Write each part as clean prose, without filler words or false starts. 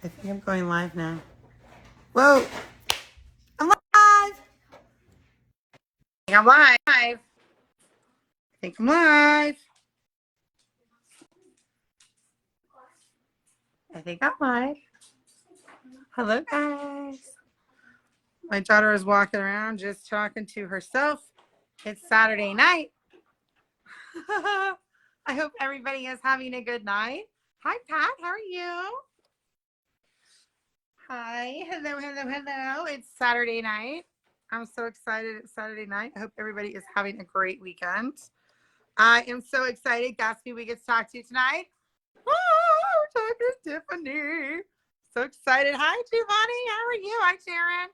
I think I'm going live now. Whoa, I'm live. I think I'm live. I think I'm live. I think I'm live. Hello, guys. My daughter is walking around just talking to herself. It's Saturday night. I hope everybody is having a good night. Hi, Pat. How are you? Hi. Hello, hello, hello. It's Saturday night. I'm so excited it's Saturday night. I hope everybody is having a great weekend. I am so excited. Guess who we get to talk to tonight? Oh, we're talking to Tiffany. So excited. Hi, Giovanni. How are you? Hi, Sharon.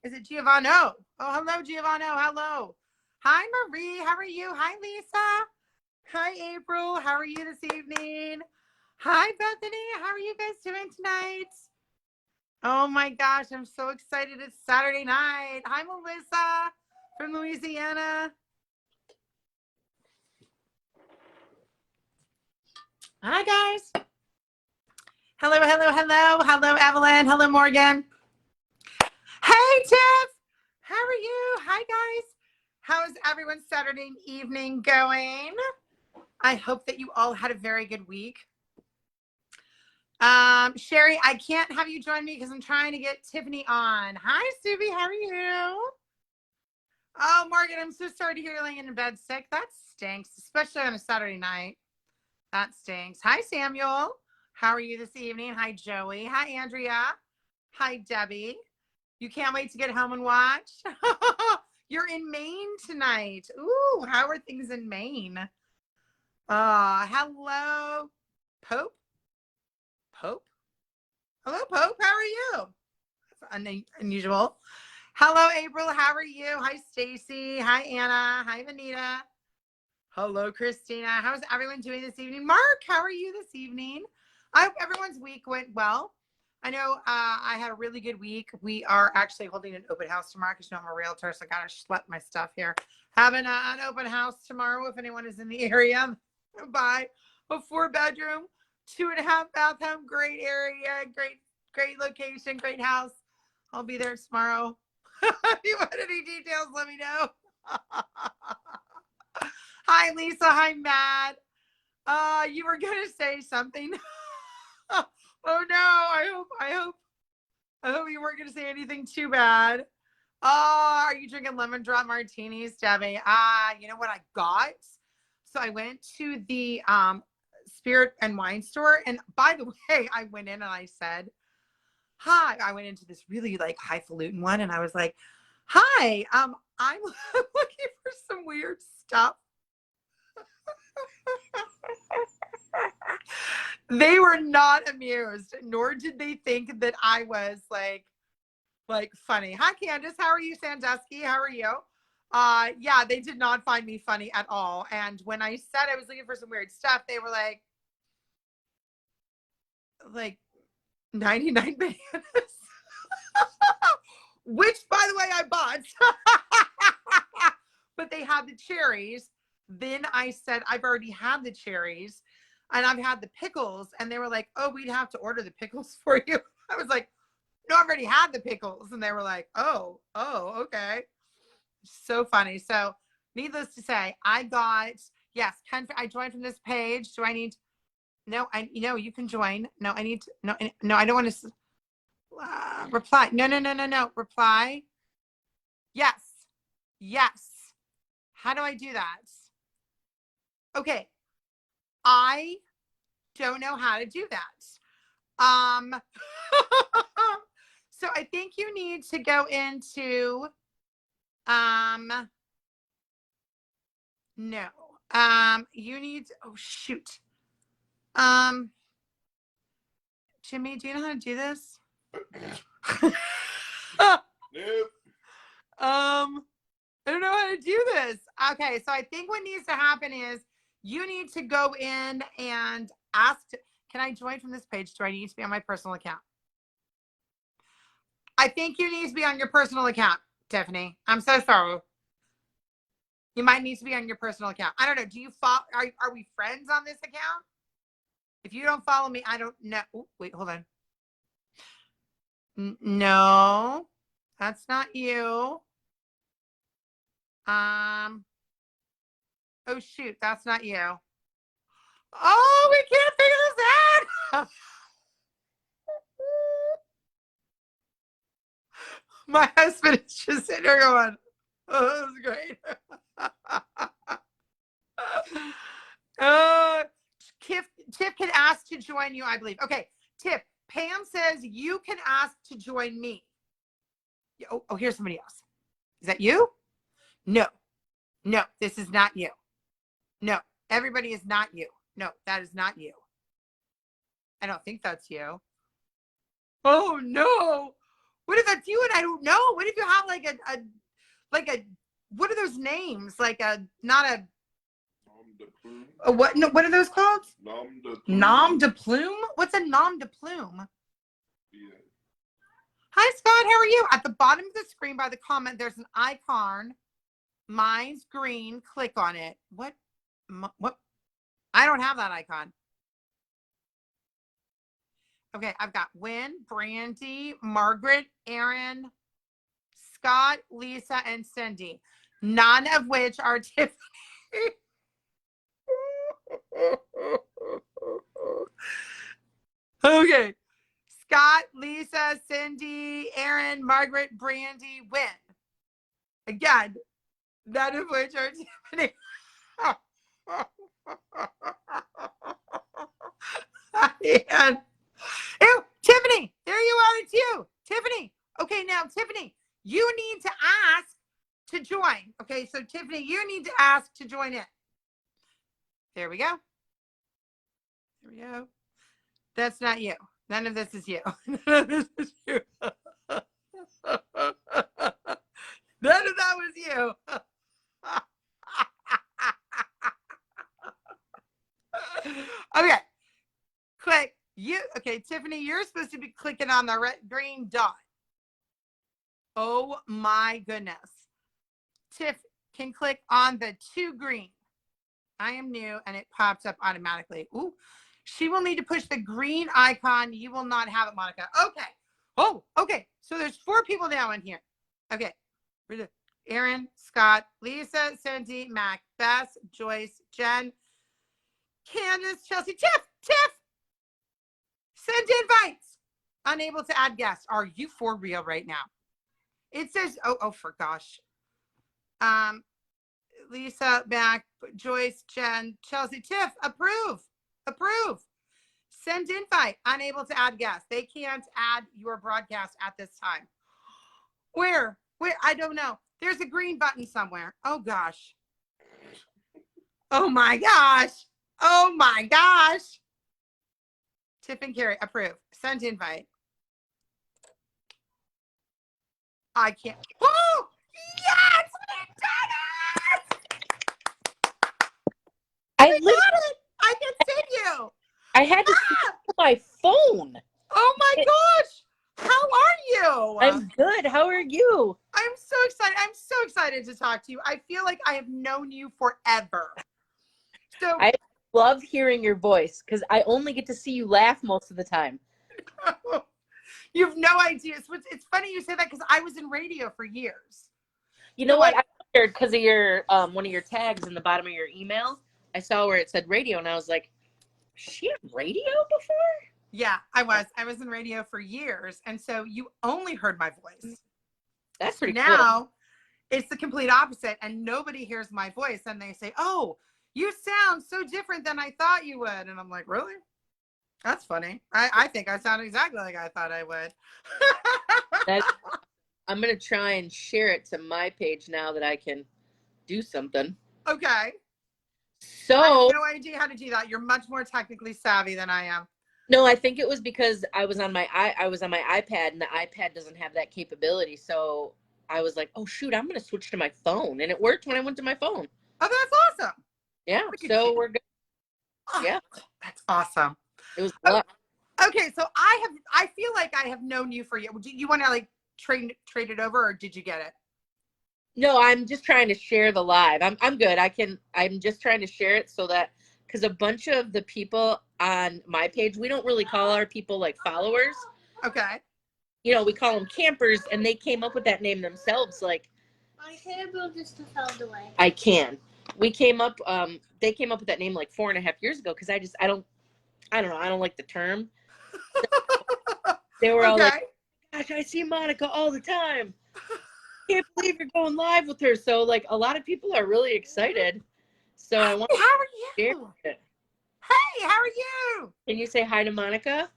Is it Giovanno? Oh, hello, Giovanno. Hello. Hi, Marie. How are you? Hi, Lisa. Hi, April. How are you this evening? Hi, Bethany. How are you guys doing tonight? Oh my gosh, I'm so excited. It's Saturday night. Hi, Melissa from Louisiana. Hi, guys. Hello, hello, hello. Hello, Evelyn. Hello, Morgan. Hey, Tiff. How are you? Hi, guys. How's everyone's Saturday evening going? I hope that you all had a very good week. Sherry, I can't have you join me because I'm trying to get Tiffany on. Hi, Subi. How are you? Oh, Morgan, I'm so sorry to hear you're laying in bed sick. That stinks, especially on a Saturday night. That stinks. Hi, Samuel. How are you this evening? Hi, Joey. Hi, Andrea. Hi, Debbie. You can't wait to get home and watch? You're in Maine tonight. Ooh, how are things in Maine? Hello, Pope. Pope? Hello, Pope. How are you? That's unusual. Hello, April. How are you? Hi, Stacy. Hi, Anna. Hi, Vanita. Hello, Christina. How's everyone doing this evening? Mark, how are you this evening? I hope everyone's week went well. I know I had a really good week. We are actually holding an open house tomorrow because you know I'm a realtor, so I got to schlep my stuff here. Having an open house tomorrow if anyone is in the area. Buy a 4-bedroom, 2.5 bath home, great area, great location, great house. I'll be there tomorrow. If you want any details, let me know. Hi, Lisa. Hi, Matt. You were gonna say something. Oh no! I hope you weren't gonna say anything too bad. Oh, are you drinking lemon drop martinis, Debbie? You know what I got? So I went to the spirit and wine store, and by the way, I went in and I said, "Hi." I went into this really like highfalutin one, and I was like, "Hi, I'm looking for some weird stuff." They were not amused, nor did they think that I was like funny. Hi, Candace. How are you, Sandusky? How are you? Yeah, they did not find me funny at all. And when I said I was looking for some weird stuff, they were like 99 bananas, which, by the way, I bought. But they had the cherries. Then I said, I've already had the cherries and I've had the pickles. And they were like, oh, we'd have to order the pickles for you. I was like, no, I've already had the pickles. And they were like, oh, okay. So funny. So needless to say, I got, yes, I joined from this page. Do I need, no, you can join. No, I need to, no, I don't want to reply. No. Reply. Yes. How do I do that? Okay. I don't know how to do that. So I think you need to go into, no, you need, oh shoot. Jimmy, do you know how to do this? Nope. I don't know how to do this. Okay, so I think what needs to happen is you need to go in and ask, can I join from this page? Do I need to be on my personal account? I think you need to be on your personal account, Tiffany. I'm so sorry. You might need to be on your personal account. I don't know. Do you follow? Are we friends on this account? If you don't follow me, I don't know. Ooh, wait, hold on. No, that's not you. Oh shoot, that's not you. Oh, we can't figure this out. My husband is just sitting there going, "Oh, that was great." Tiff can ask to join you, I believe. Okay, Tiff. Pam says you can ask to join me. Oh, here's somebody else. Is that you? No, this is not you. No, everybody is not you. No, that is not you. I don't think that's you. Oh no. What if that's you and I don't know? What if you have like a what are those names? Like a not a what? No, what are those called? Nom de plume. What's a nom de plume? Yeah. Hi Scott, how are you? At the bottom of the screen by the comment, there's an icon. Mine's green. Click on it. What? I don't have that icon. Okay, I've got Wynn, Brandy, Margaret, Aaron, Scott, Lisa, and Cindy. None of which are Tiffany. Okay. Scott, Lisa, Cindy, Aaron, Margaret, Brandy, Wynn. Again, none of which are Tiffany. And, ew, Tiffany, there you are. It's you, Tiffany. Okay, now, Tiffany, you need to ask to join. Okay, so Tiffany, you need to ask to join in. There we go. There we go. That's not you. None of this is you. None of this is you. None of that was you. Okay. Click. Okay, Tiffany, you're supposed to be clicking on the red green dot. Oh my goodness. Tiff can click on the 2 green. I am new and it pops up automatically. Ooh. She will need to push the green icon. You will not have it, Monica. Okay. Oh, okay. So there's 4 people now in here. Okay. Aaron, Scott, Lisa, Cindy, Mac, Bess, Joyce, Jen, Candace, Chelsea, Tiff. Send invites. Unable to add guests. Are you for real right now? It says, oh, for gosh. Lisa, Mac, Joyce, Jen, Chelsea, Tiff, approve. Send invite. Unable to add guests. They can't add your broadcast at this time. Where? I don't know. There's a green button somewhere. Oh gosh. Oh my gosh. Tiff and Cari, approve. Send invite. I can't. Oh, yes! We got it! I can see you. I had to see my phone. Oh my gosh. How are you? I'm good. How are you? I'm so excited. I'm so excited to talk to you. I feel like I have known you forever. So I love hearing your voice because I only get to see you laugh most of the time. You have no idea. It's funny you say that because I was in radio for years. You know what? I wondered because of your one of your tags in the bottom of your email. I saw where it said radio, and I was like, she had radio before? Yeah, I was. I was in radio for years, and so you only heard my voice. That's pretty cool. Now, it's the complete opposite, and nobody hears my voice, and they say, "Oh, you sound so different than I thought you would," and I'm like, "Really? That's funny. I think I sound exactly like I thought I would." I'm gonna try and share it to my page now that I can do something. Okay. So I have no idea how to do that. You're much more technically savvy than I am. No, I think it was because I was on my iPad, and the iPad doesn't have that capability. So I was like, "Oh shoot, I'm gonna switch to my phone," and it worked when I went to my phone. Oh, that's awesome. Yeah, so we're good. Oh, yeah, that's awesome. It was a lot. Okay, so I feel like I have known you for years. Do you want to like trade it over, or did you get it? No, I'm just trying to share the live. I'm good. I'm just trying to share it so that because a bunch of the people on my page, we don't really call our people like followers. Okay. we call them campers, and they came up with that name themselves. Like, I can't build this stuff out of the way. I can. They came up with that name like 4.5 years ago because I don't know. I don't like the term. They were all like, gosh, I see Monica all the time. Can't believe you're going live with her. So like a lot of people are really excited. So I want How are to share you? it. Hey, how are you? Can you say hi to Monica?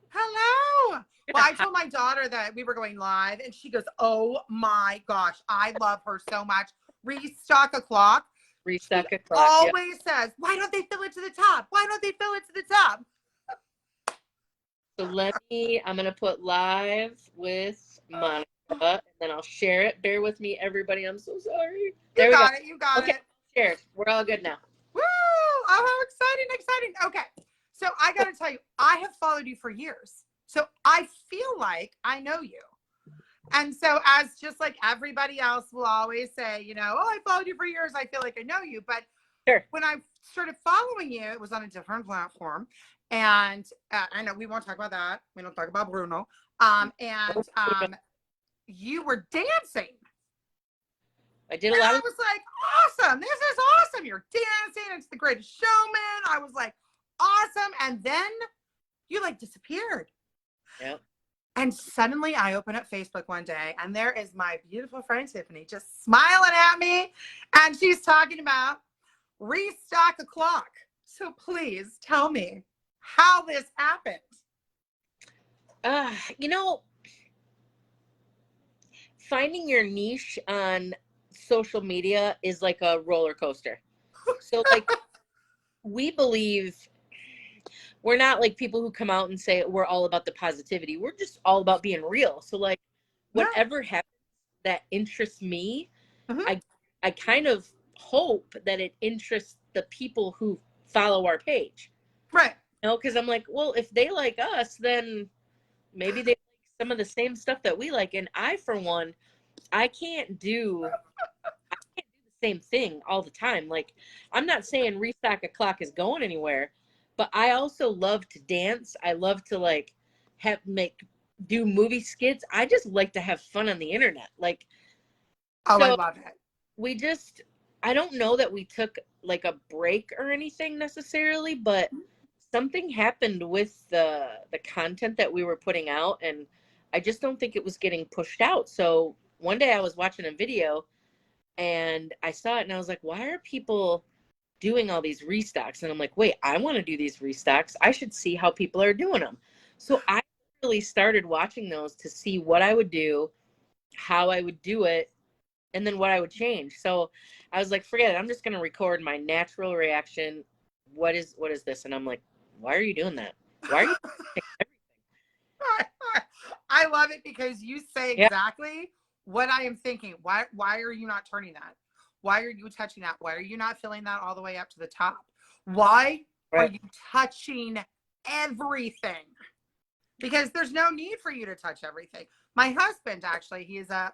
Hello. Well, I told my daughter that we were going live, and she goes, "Oh my gosh, I love her so much." Restock a clock. Restock a clock. Always says, "Why don't they fill it to the top? Why don't they fill it to the top?" So I'm going to put live with Monica, and then I'll share it. Bear with me, everybody. I'm so sorry. There we go. You got it. Share it. We're all good now. Woo! Oh, how exciting. Okay. So I got to tell you, I have followed you for years. So I feel like I know you. And so as just like everybody else will always say, "Oh, I followed you for years. I feel like I know you." But sure. When I started following you, it was on a different platform. And I know we won't talk about that. We don't talk about Bruno. You were dancing. I did a lot I was like, awesome. This is awesome. You're dancing. It's The Greatest Showman. I was like, awesome. And then you like disappeared. Yep. And suddenly I open up Facebook one day, and there is my beautiful friend Tiffany just smiling at me. And she's talking about restock a clock. So please tell me how this happened. Finding your niche on social media is like a roller coaster. So like we believe we're not like people who come out and say we're all about the positivity. We're just all about being real. So like whatever happens that interests me, I kind of hope that it interests the people who follow our page. Right. Because I'm like, well, if they like us, then maybe they like some of the same stuff that we like. And I, for one, I can't do the same thing all the time. Like, I'm not saying restock a clock is going anywhere, but I also love to dance. I love to like do movie skits. I just like to have fun on the internet. Like, I love it. I don't know that we took like a break or anything necessarily, but something happened with the content that we were putting out, and I just don't think it was getting pushed out. So one day I was watching a video and I saw it and I was like, why are people doing all these restocks? And I'm like, wait, I want to do these restocks. I should see how people are doing them. So I really started watching those to see what I would do, how I would do it, and then what I would change. So I was like, forget it. I'm just going to record my natural reaction. What is this? And I'm like, why are you doing that? Why are you doing everything? I love it because you say exactly what I am thinking. Why are you not turning that? Why are you touching that? Why are you not filling that all the way up to the top? Why are you touching everything? Because there's no need for you to touch everything. My husband, actually, he is a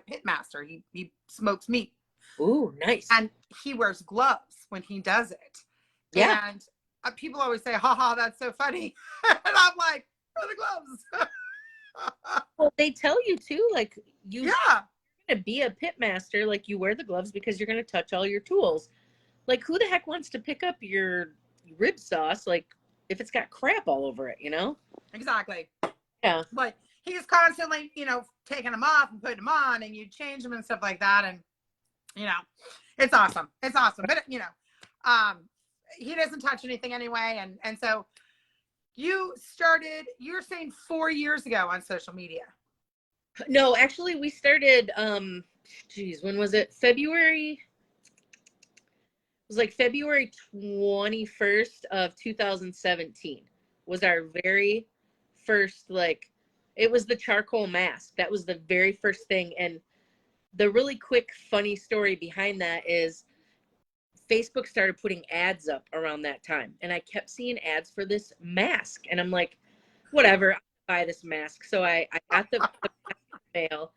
pit master. He smokes meat. Ooh, nice. And he wears gloves when he does it. Yeah. And people always say, "Ha, that's so funny." And I'm like, "Where are the gloves?" Well, they tell you too, like you're gonna be a pit master, like you wear the gloves because you're gonna touch all your tools. Like, who the heck wants to pick up your rib sauce, like if it's got crap all over it, Exactly. Yeah. But he's constantly, taking them off and putting them on, and you change them and stuff like that. And, it's awesome. It's awesome. But, he doesn't touch anything anyway. And so you're saying 4 years ago on social media. No, actually we started, when was it? February 21st of 2017 was our very first, it was the charcoal mask. That was the very first thing. And the really quick, funny story behind that is Facebook started putting ads up around that time. And I kept seeing ads for this mask. And I'm like, whatever, I'll buy this mask. So I got the mail.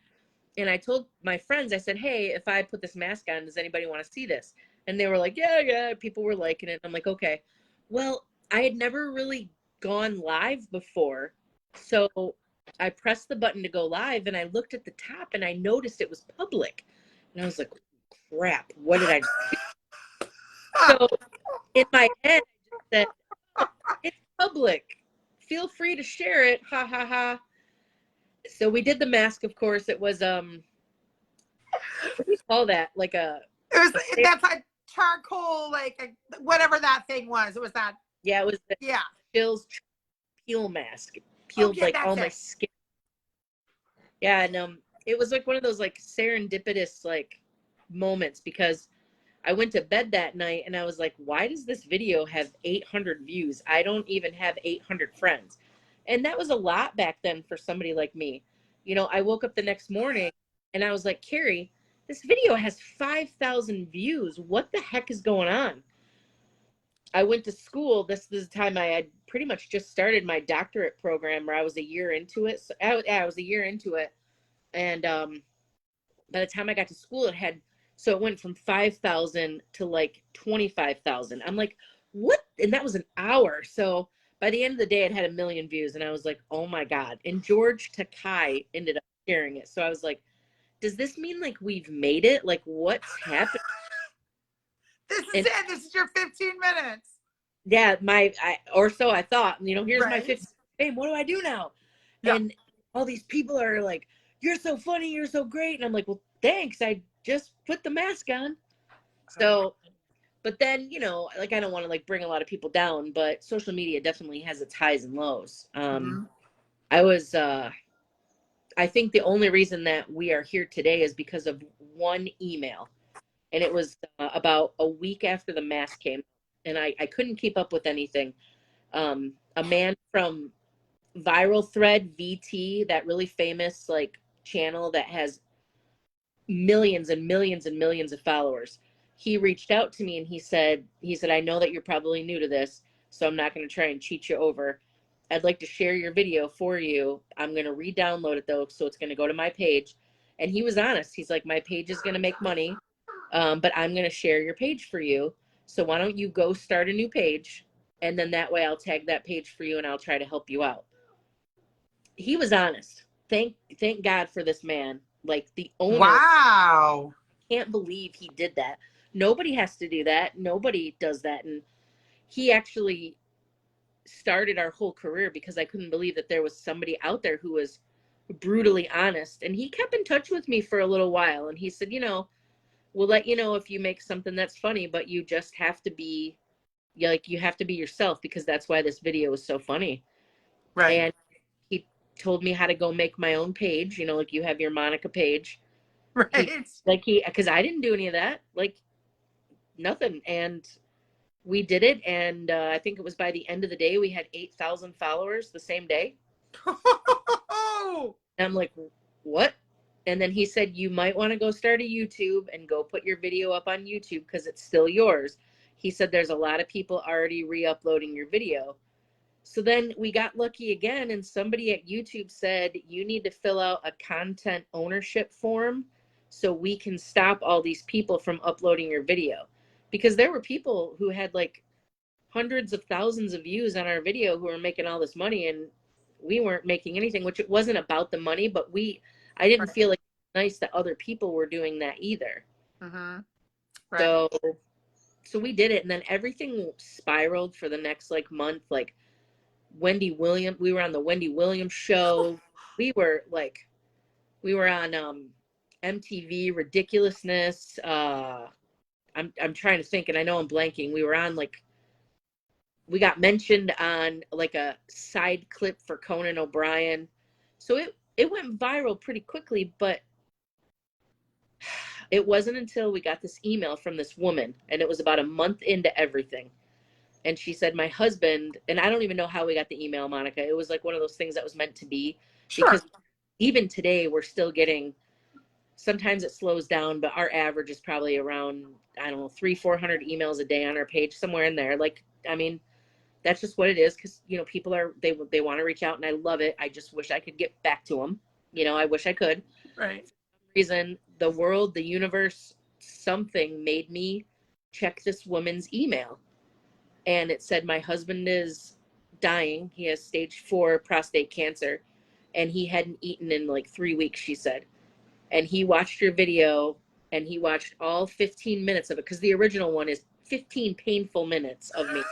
And I told my friends, I said, hey, if I put this mask on, does anybody want to see this? And they were like, yeah. People were liking it. I'm like, okay. Well, I had never really gone live before. So I pressed the button to go live, and I looked at the top, and I noticed it was public. And I was like, crap, what did I do? So in my head, I just said, it's public. Feel free to share it. Ha, ha, ha. So we did the mask, of course. It was, what do you call that? Like It was, that's like charcoal, like whatever that thing was. It was that. yeah, it was the Yeah. Chills peel mask. Peeled like all my skin. Yeah, and it was like one of those like serendipitous like moments, because I went to bed that night and I was like, why does this video have 800 views? I don't even have 800 friends. And that was a lot back then for somebody like me. You know, I woke up the next morning and I was like, Cari, this video has 5,000 views. What the heck is going on? I went to school. This is the time I had pretty much just started my doctorate program, where I was a year into it. So I was a year into it. And by the time I got to school, it went from 5,000 to like 25,000. I'm like, what? And that was an hour. So by the end of the day, it had 1 million views. And I was like, oh my God. And George Takai ended up sharing it. So I was like, does this mean like we've made it? Like, what's happening? This is it. This is your 15 minutes. Yeah, or so I thought. You know, here's Right. my 15 fame. What do I do now? Yeah. And all these people are like, you're so funny, you're so great. And I'm like, well, thanks. I just put the mask on. So, but then, you know, like, I don't want to like bring a lot of people down, but social media definitely has its highs and lows. I think the only reason that we are here today is because of one email. And it was about a week after the mask came. And I couldn't keep up with anything. A man from Viral Thread VT, that really famous like channel that has millions and millions and millions of followers, he reached out to me and he said, I know that you're probably new to this, so I'm not going to try and cheat you over. I'd like to share your video for you. I'm going to re-download it though, so it's going to go to my page. And he was honest. He's like, my page is going to make money, but I'm going to share your page for you. So why don't you go start a new page, and then that way I'll tag that page for you and I'll try to help you out. He was honest. Thank God for this man. Like, the owner. Wow. Can't believe he did that. Nobody has to do that. Nobody does that. And he actually started our whole career because I couldn't believe that there was somebody out there who was brutally honest. And he kept in touch with me for a little while. And he said, you know, we'll let you know if you make something that's funny, but you just have to be, like, you have to be yourself, because that's why this video is so funny. Right. And he told me how to go make my own page, you know, like you have your Monica page. Right. Because I didn't do any of that, like nothing. And we did it. And I think it was by the end of the day, we had 8,000 followers the same day. And I'm like, what? And then he said, you might want to go start a YouTube and go put your video up on YouTube, because it's still yours. He said, there's a lot of people already re-uploading your video. So then we got lucky again, and somebody at YouTube said, you need to fill out a content ownership form so we can stop all these people from uploading your video. Because there were people who had like hundreds of thousands of views on our video who were making all this money, and we weren't making anything, which it wasn't about the money, but I didn't feel like it was nice that other people were doing that either. Mm-hmm. Right. So we did it, and then everything spiraled for the next like month. Like, we were on the Wendy Williams show. We were on MTV Ridiculousness. I'm trying to think, and I know I'm blanking. We were on we got mentioned on like a side clip for Conan O'Brien. So it went viral pretty quickly, but it wasn't until we got this email from this woman, and it was about a month into everything. And she said, my husband, and I don't even know how we got the email, Monica. It was like one of those things that was meant to be. Sure. Because even today, we're still getting, sometimes it slows down, but our average is probably around, I don't know, 300-400 emails a day on our page, somewhere in there. Like, I mean, that's just what it is, because, you know, people they want to reach out, and I love it. I just wish I could get back to them. You know, I wish I could. Right. For some reason, the world, the universe, something made me check this woman's email. And it said, my husband is dying. He has stage 4 prostate cancer. and he hadn't eaten in like 3 weeks, she said. And he watched your video, and he watched all 15 minutes of it, because the original one is 15 painful minutes of me.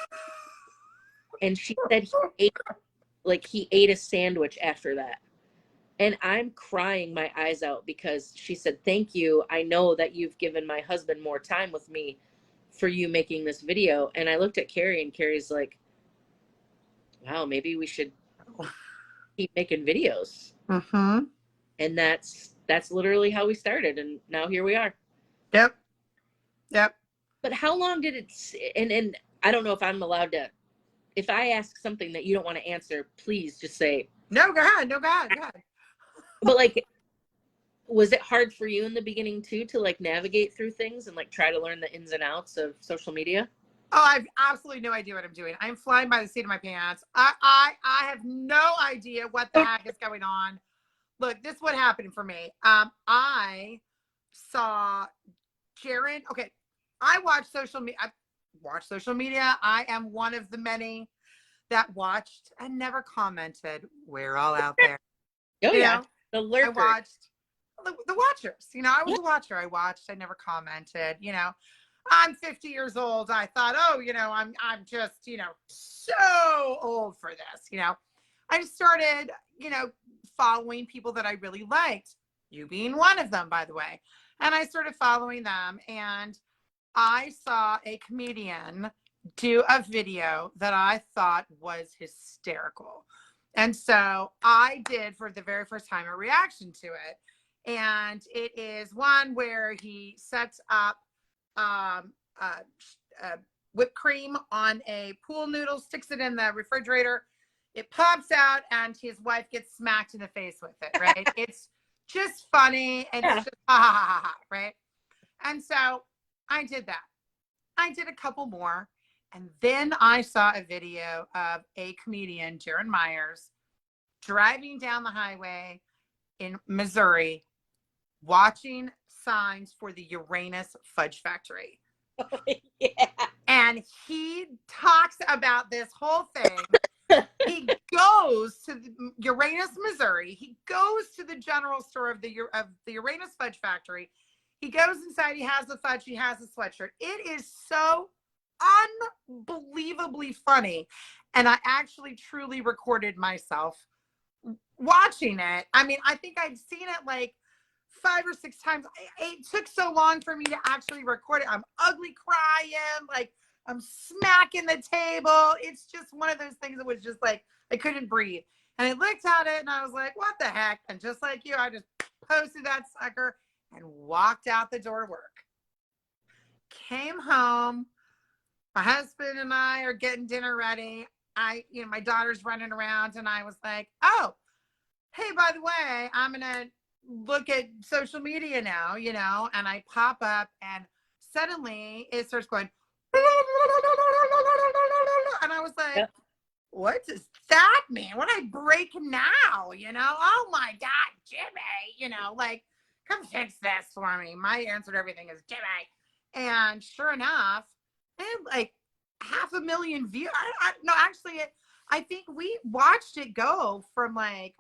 And she said he ate a sandwich after that. And I'm crying my eyes out, because she said, thank you. I know that you've given my husband more time with me for you making this video. And I looked at Cari, and Carrie's like, wow, maybe we should keep making videos. Mm-hmm. And that's literally how we started. And now here we are. Yep. Yep. But how long did it, and I don't know if I'm allowed to, if I ask something that you don't want to answer, please just say. No, go ahead. No, go ahead. Go ahead. But like, was it hard for you in the beginning too, to like navigate through things and like try to learn the ins and outs of social media? Oh, I've absolutely no idea what I'm doing. I'm flying by the seat of my pants. I have no idea what the heck is going on. Look, this is what happened for me. I saw Jared. Okay, I watch social media. I am one of the many that watched and never commented. We're all out there. Oh, yeah. Know? The lurker. I watched the watchers. I was a watcher. I watched. I never commented. I'm 50 years old. I thought, oh, I'm just, so old for this. I just started, following people that I really liked. You being one of them, by the way. And I started following them, and I saw a comedian do a video that I thought was hysterical. And so I did, for the very first time, a reaction to it. And it is one where he sets up whipped cream on a pool noodle, sticks it in the refrigerator. It pops out, and his wife gets smacked in the face with it, right? It's just funny. And it's just ha, ha, ha, ha, right? And so I did that. I did a couple more. And then I saw a video of a comedian, Jaron Myers, driving down the highway in Missouri, watching signs for the Uranus Fudge Factory. Yeah. And he talks about this whole thing. He goes to Uranus, Missouri. He goes to the general store of the Uranus Fudge Factory. He goes inside. He has the fudge. He has the sweatshirt. It is so unbelievably funny. And I actually truly recorded myself watching it. I mean, I think I'd seen it like 5 or 6 times. It took so long for me to actually record it. I'm ugly crying, like I'm smacking the table. It's just one of those things that was just like, I couldn't breathe. And I looked at it and I was like, what the heck? And just like you, I just posted that sucker and walked out the door to work. Came home. My husband and I are getting dinner ready. My daughter's running around, and I was like, oh, hey, by the way, I'm going to look at social media now, and I pop up, and suddenly it starts going, and I was like, yep. What does that mean? What I break now? Oh my God, Jimmy, like, come fix this for me. My answer to everything is Jimmy. And sure enough, like 500,000 views. No, actually, I think we watched it go from like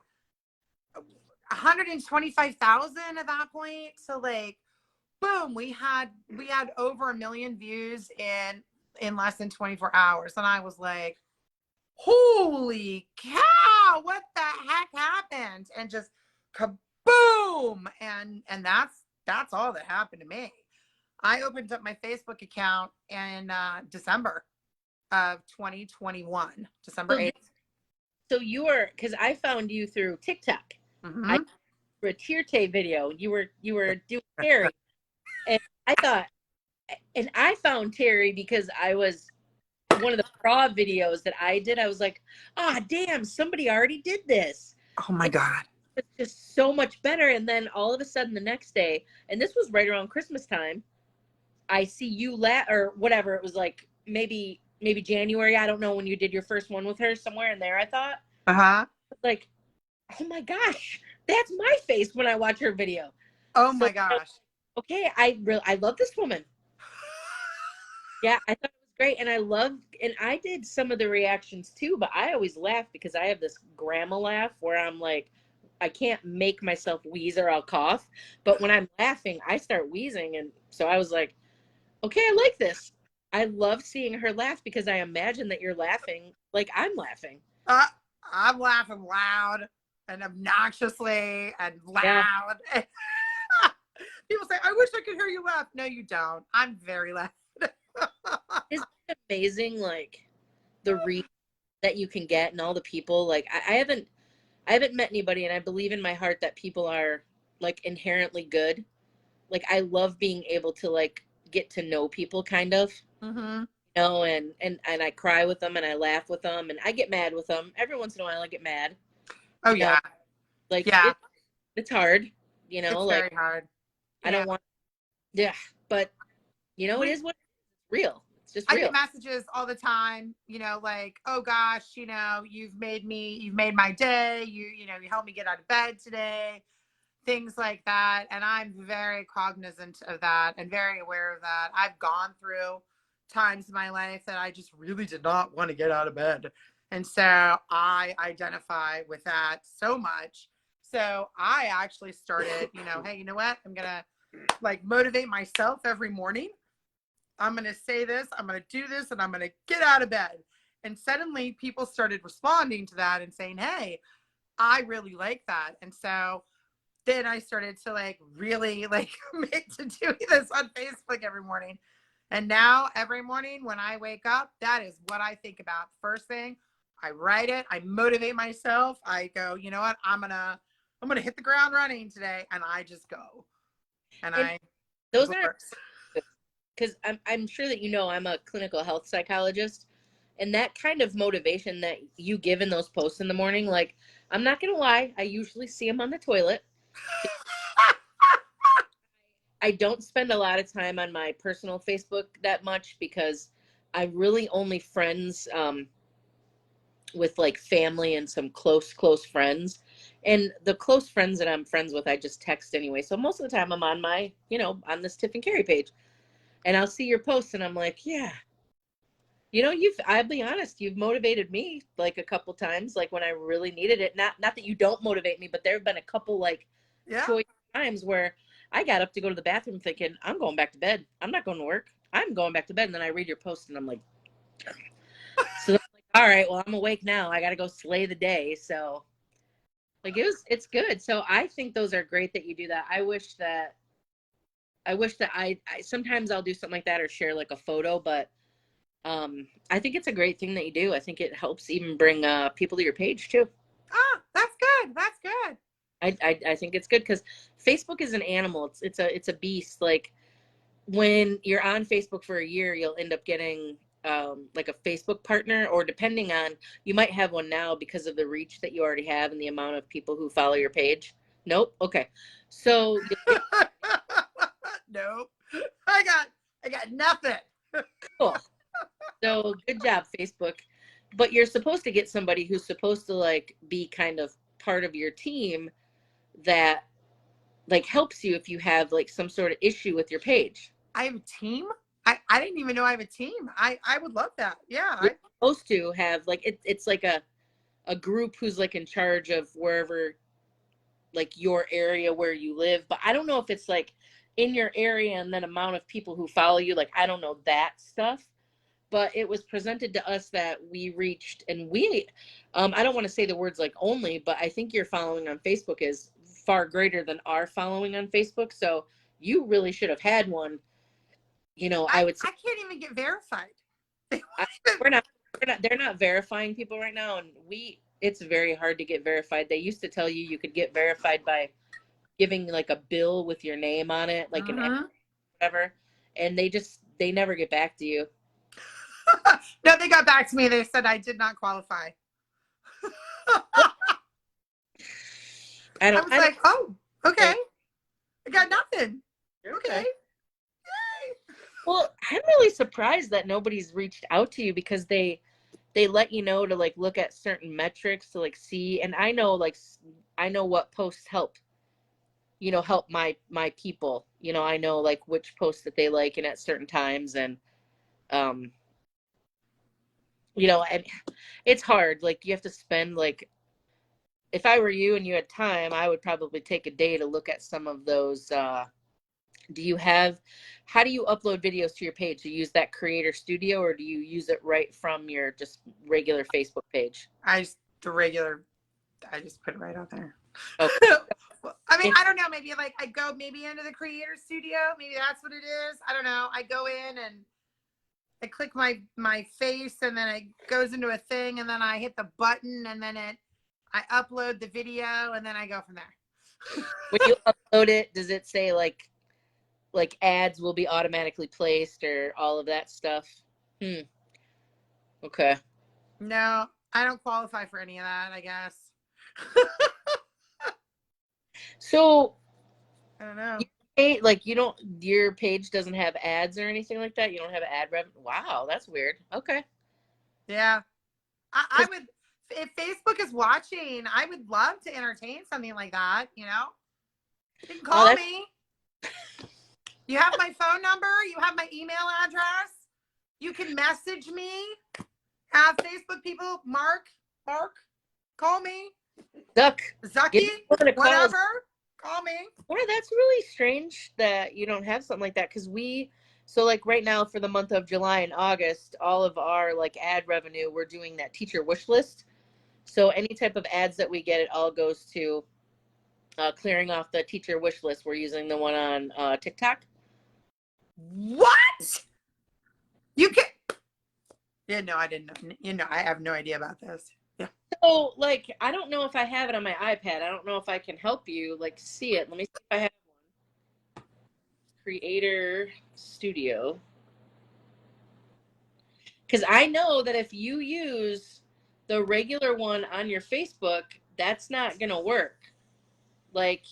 125,000 at that point. So like, boom, we had over 1 million views in less than 24 hours. And I was like, holy cow, what the heck happened? And just kaboom. And that's all that happened to me. I opened up my Facebook account in December of 2021, December 8th. So you were, because I found you through TikTok. Mm-hmm. For a Tierte video, you were doing Cari, and I thought, and I found Cari because I was one of the raw videos that I did. I was like, damn, somebody already did this. Oh my God. It's just so much better. And then all of a sudden the next day, and this was right around Christmas time, I see you or whatever. It was like maybe January. I don't know, when you did your first one with her, somewhere in there, I thought. Uh-huh. Like, oh my gosh, that's my face when I watch her video. Oh my gosh. Okay, I love this woman. Yeah, I thought it was great. And I did some of the reactions too, but I always laugh because I have this grandma laugh where I'm like, I can't make myself wheeze or I'll cough. But when I'm laughing, I start wheezing. And so I was like, okay, I like this. I love seeing her laugh because I imagine that you're laughing like I'm laughing. I'm laughing loud and obnoxiously and Yeah. loud. People say, I wish I could hear you laugh. No, you don't. I'm very loud. Isn't it amazing, like, the reach that you can get and all the people? Like, I haven't met anybody, and I believe in my heart that people are, like, inherently good. Like, I love being able to, like, get to know people, kind of. Mm-hmm. You know, and I cry with them and I laugh with them and I get mad with them. Every once in a while I get mad. Oh, You know, yeah. like Yeah. it's hard, you know, It's like very hard. I don't want, yeah, but you know, it is what it's real. It's just I real. get messages all the time, you know, like, oh gosh, you know, you've made my day. You know, you helped me get out of bed today, things like that. And I'm very cognizant of that and very aware of that. I've gone through times in my life that I just really did not want to get out of bed. And so I identify with that so much. So I actually started, you know, hey, you know what? I'm going to like motivate myself every morning. I'm going to say this, I'm going to do this, and I'm going to get out of bed. And suddenly people started responding to that and saying, hey, I really like that. And so then I started to like really like commit to doing this on Facebook every morning. And now every morning when I wake up, that is what I think about. First thing, I write it, I motivate myself. I go, you know what? I'm going to hit the ground running today, and I just go. And those are, because I'm sure that, you know, I'm a clinical health psychologist, and that kind of motivation that you give in those posts in the morning, like, I'm not going to lie, I usually see them on the toilet. I don't spend a lot of time on my personal Facebook that much because I really only friends with like family and some close friends. And the close friends that I'm friends with, I just text anyway. So most of the time I'm on my, you know, on this Tiff and Cari page. And I'll see your posts and I'm like, yeah. You know, I'll be honest, you've motivated me like a couple times, like when I really needed it. Not that you don't motivate me, but there have been a couple like choice times where I got up to go to the bathroom thinking, I'm going back to bed. I'm not going to work. I'm going back to bed. And then I read your post and I'm like, so I'm like, all right, well, I'm awake now. I got to go slay the day. So like it's good. So I think those are great that you do that. I wish that I sometimes I'll do something like that or share like a photo, but I think it's a great thing that you do. I think it helps even bring people to your page too. Ah, that's good. That's good. I think it's good because Facebook is an animal. It's a beast. Like when you're on Facebook for a year, you'll end up getting like a Facebook partner, or depending on, you might have one now because of the reach that you already have and the amount of people who follow your page. Nope. Okay. So nope. I got nothing. cool. So good job, Facebook. But you're supposed to get somebody who's supposed to like be kind of part of your team that like helps you if you have like some sort of issue with your page. I have a team? I didn't even know I have a team. I would love that. Yeah. You're supposed to have like it's like a group who's like in charge of wherever, like your area where you live. But I don't know if it's like in your area and then amount of people who follow you. Like, I don't know that stuff. But it was presented to us that we reached, and we, I don't want to say the words like only, but I think your following on Facebook is far greater than our following on Facebook. So you really should have had one. You know, I would say I can't even get verified. they're not verifying people right now. And it's very hard to get verified. They used to tell you could get verified by giving like a bill with your name on it, like an whatever. And they never get back to you. No, they got back to me. They said I did not qualify. I was like, oh, okay. I got nothing. Okay. Yay. Well, I'm really surprised that nobody's reached out to you because they let you know to like look at certain metrics to like see. And I know what posts help, help my people. I know like which posts that they like and at certain times. And and it's hard. Like you have to spend like if I were you and you had time, I would probably take a day to look at some of those. How do you upload videos to your page? Do you use that Creator Studio, or do you use it right from your just regular Facebook page? I just put it right out there. Okay. Well, I mean, I don't know. Maybe like I go maybe into the Creator Studio. Maybe that's what it is. I don't know. I go in and I click my face, and then it goes into a thing, and then I hit the button, and then I upload the video, and then I go from there. When you upload it, does it say like ads will be automatically placed or all of that stuff? Okay. No, I don't qualify for any of that, I guess. So I don't know. Your page doesn't have ads or anything like that? You don't have ad revenue? Wow, that's weird. Okay. Yeah. I would, if Facebook is watching, I would love to entertain something like that, you know? You can call me. You have my phone number. You have my email address. You can message me. Have Facebook people, Mark, call me. Zucky, whatever. Call me. Well, that's really strange that you don't have something like that, because so like right now for the month of July and August, all of our like ad revenue, we're doing that teacher wish list. So any type of ads that we get, it all goes to clearing off the teacher wish list. We're using the one on TikTok. What? You can. Yeah, no, I didn't know. You know, I have no idea about this. Yeah. So, like, I don't know if I have it on my iPad. I don't know if I can help you, like, see it. Let me see if I have one. Creator Studio. Because I know that if you use the regular one on your Facebook, that's not going to work. Like,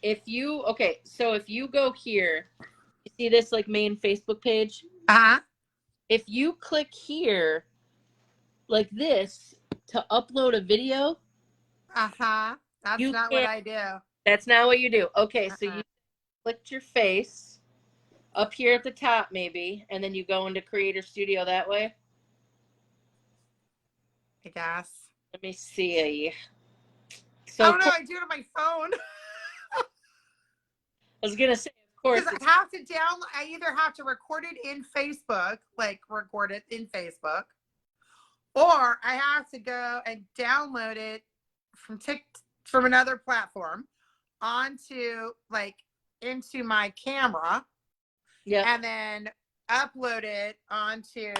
so if you go here, you see this, like, main Facebook page? Uh-huh. If you click here, like this, to upload a video. Uh-huh. That's not what I do. That's not what you do. Okay, so you clicked your face up here at the top, maybe, and then you go into Creator Studio that way. I guess. Let me see. So, I don't know. I do it on my phone. I was going to say, of course. Because I have to I either have to record it in Facebook, or I have to go and download it from another platform into my camera. Yeah. And then upload it onto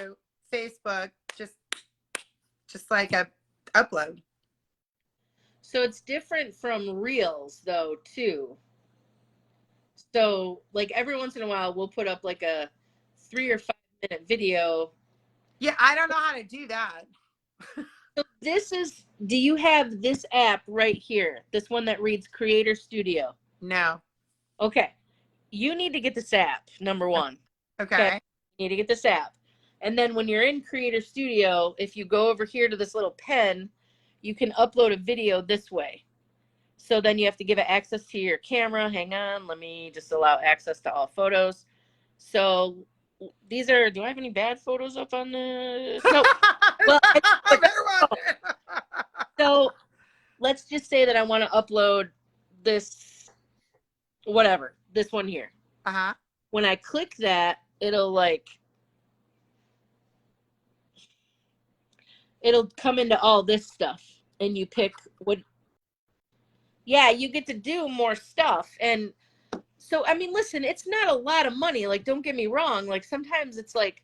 Facebook, just like a upload. So it's different from Reels, though, too. So, like, every once in a while, we'll put up, like, a 3 or 5 minute video. Yeah, I don't know how to do that. So do you have this app right here? This one that reads Creator Studio? No. Okay. You need to get this app, number one. Okay. You need to get this app. And then when you're in Creator Studio, if you go over here to this little pen, you can upload a video this way. So then you have to give it access to your camera. Hang on. Let me just allow access to all photos. So these are, do I have any bad photos up on the, no. Well, I better watch it. So let's just say that I want to upload this, whatever, this one here. Uh-huh. When I click that, it'll come into all this stuff, and you pick what. Yeah, you get to do more stuff. And so, I mean, listen, it's not a lot of money. Like, don't get me wrong. Like, sometimes it's like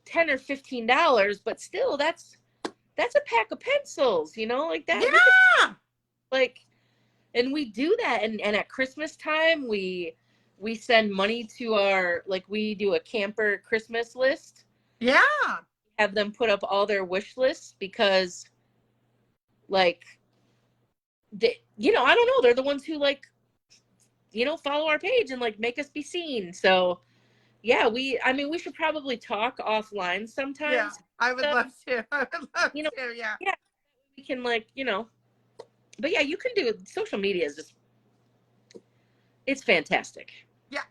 $10 or $15, but still, that's a pack of pencils, you know, like that. Yeah. And we do that. And at Christmas time, we send money to we do a camper Christmas list. Yeah. Have them put up all their wish lists because, I don't know. They're the ones who follow our page and make us be seen. So yeah, we should probably talk offline sometimes. Yeah, I would love to. I would love to, yeah. Yeah, we can but yeah, you can do it. Social media is it's fantastic. Yeah,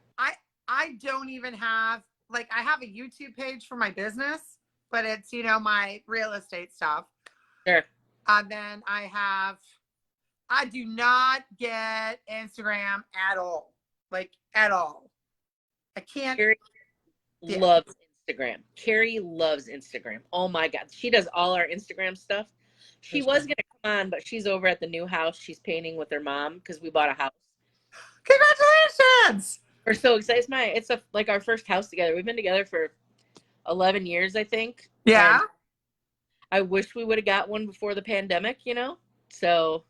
I don't even have, I have a YouTube page for my business, but it's, my real estate stuff. Sure. Then I have I do not get Instagram at all. Like at all. I can't. Cari Yeah. loves Instagram. Cari loves Instagram. Oh my God. She does all our Instagram stuff. She That's was good. going to come on, but she's over at the new house. She's painting with her mom because we bought a house. Congratulations. We're so excited. It's like our first house together. We've been together for 11 years, I think. Yeah. And I wish we would have got one before the pandemic, you know? So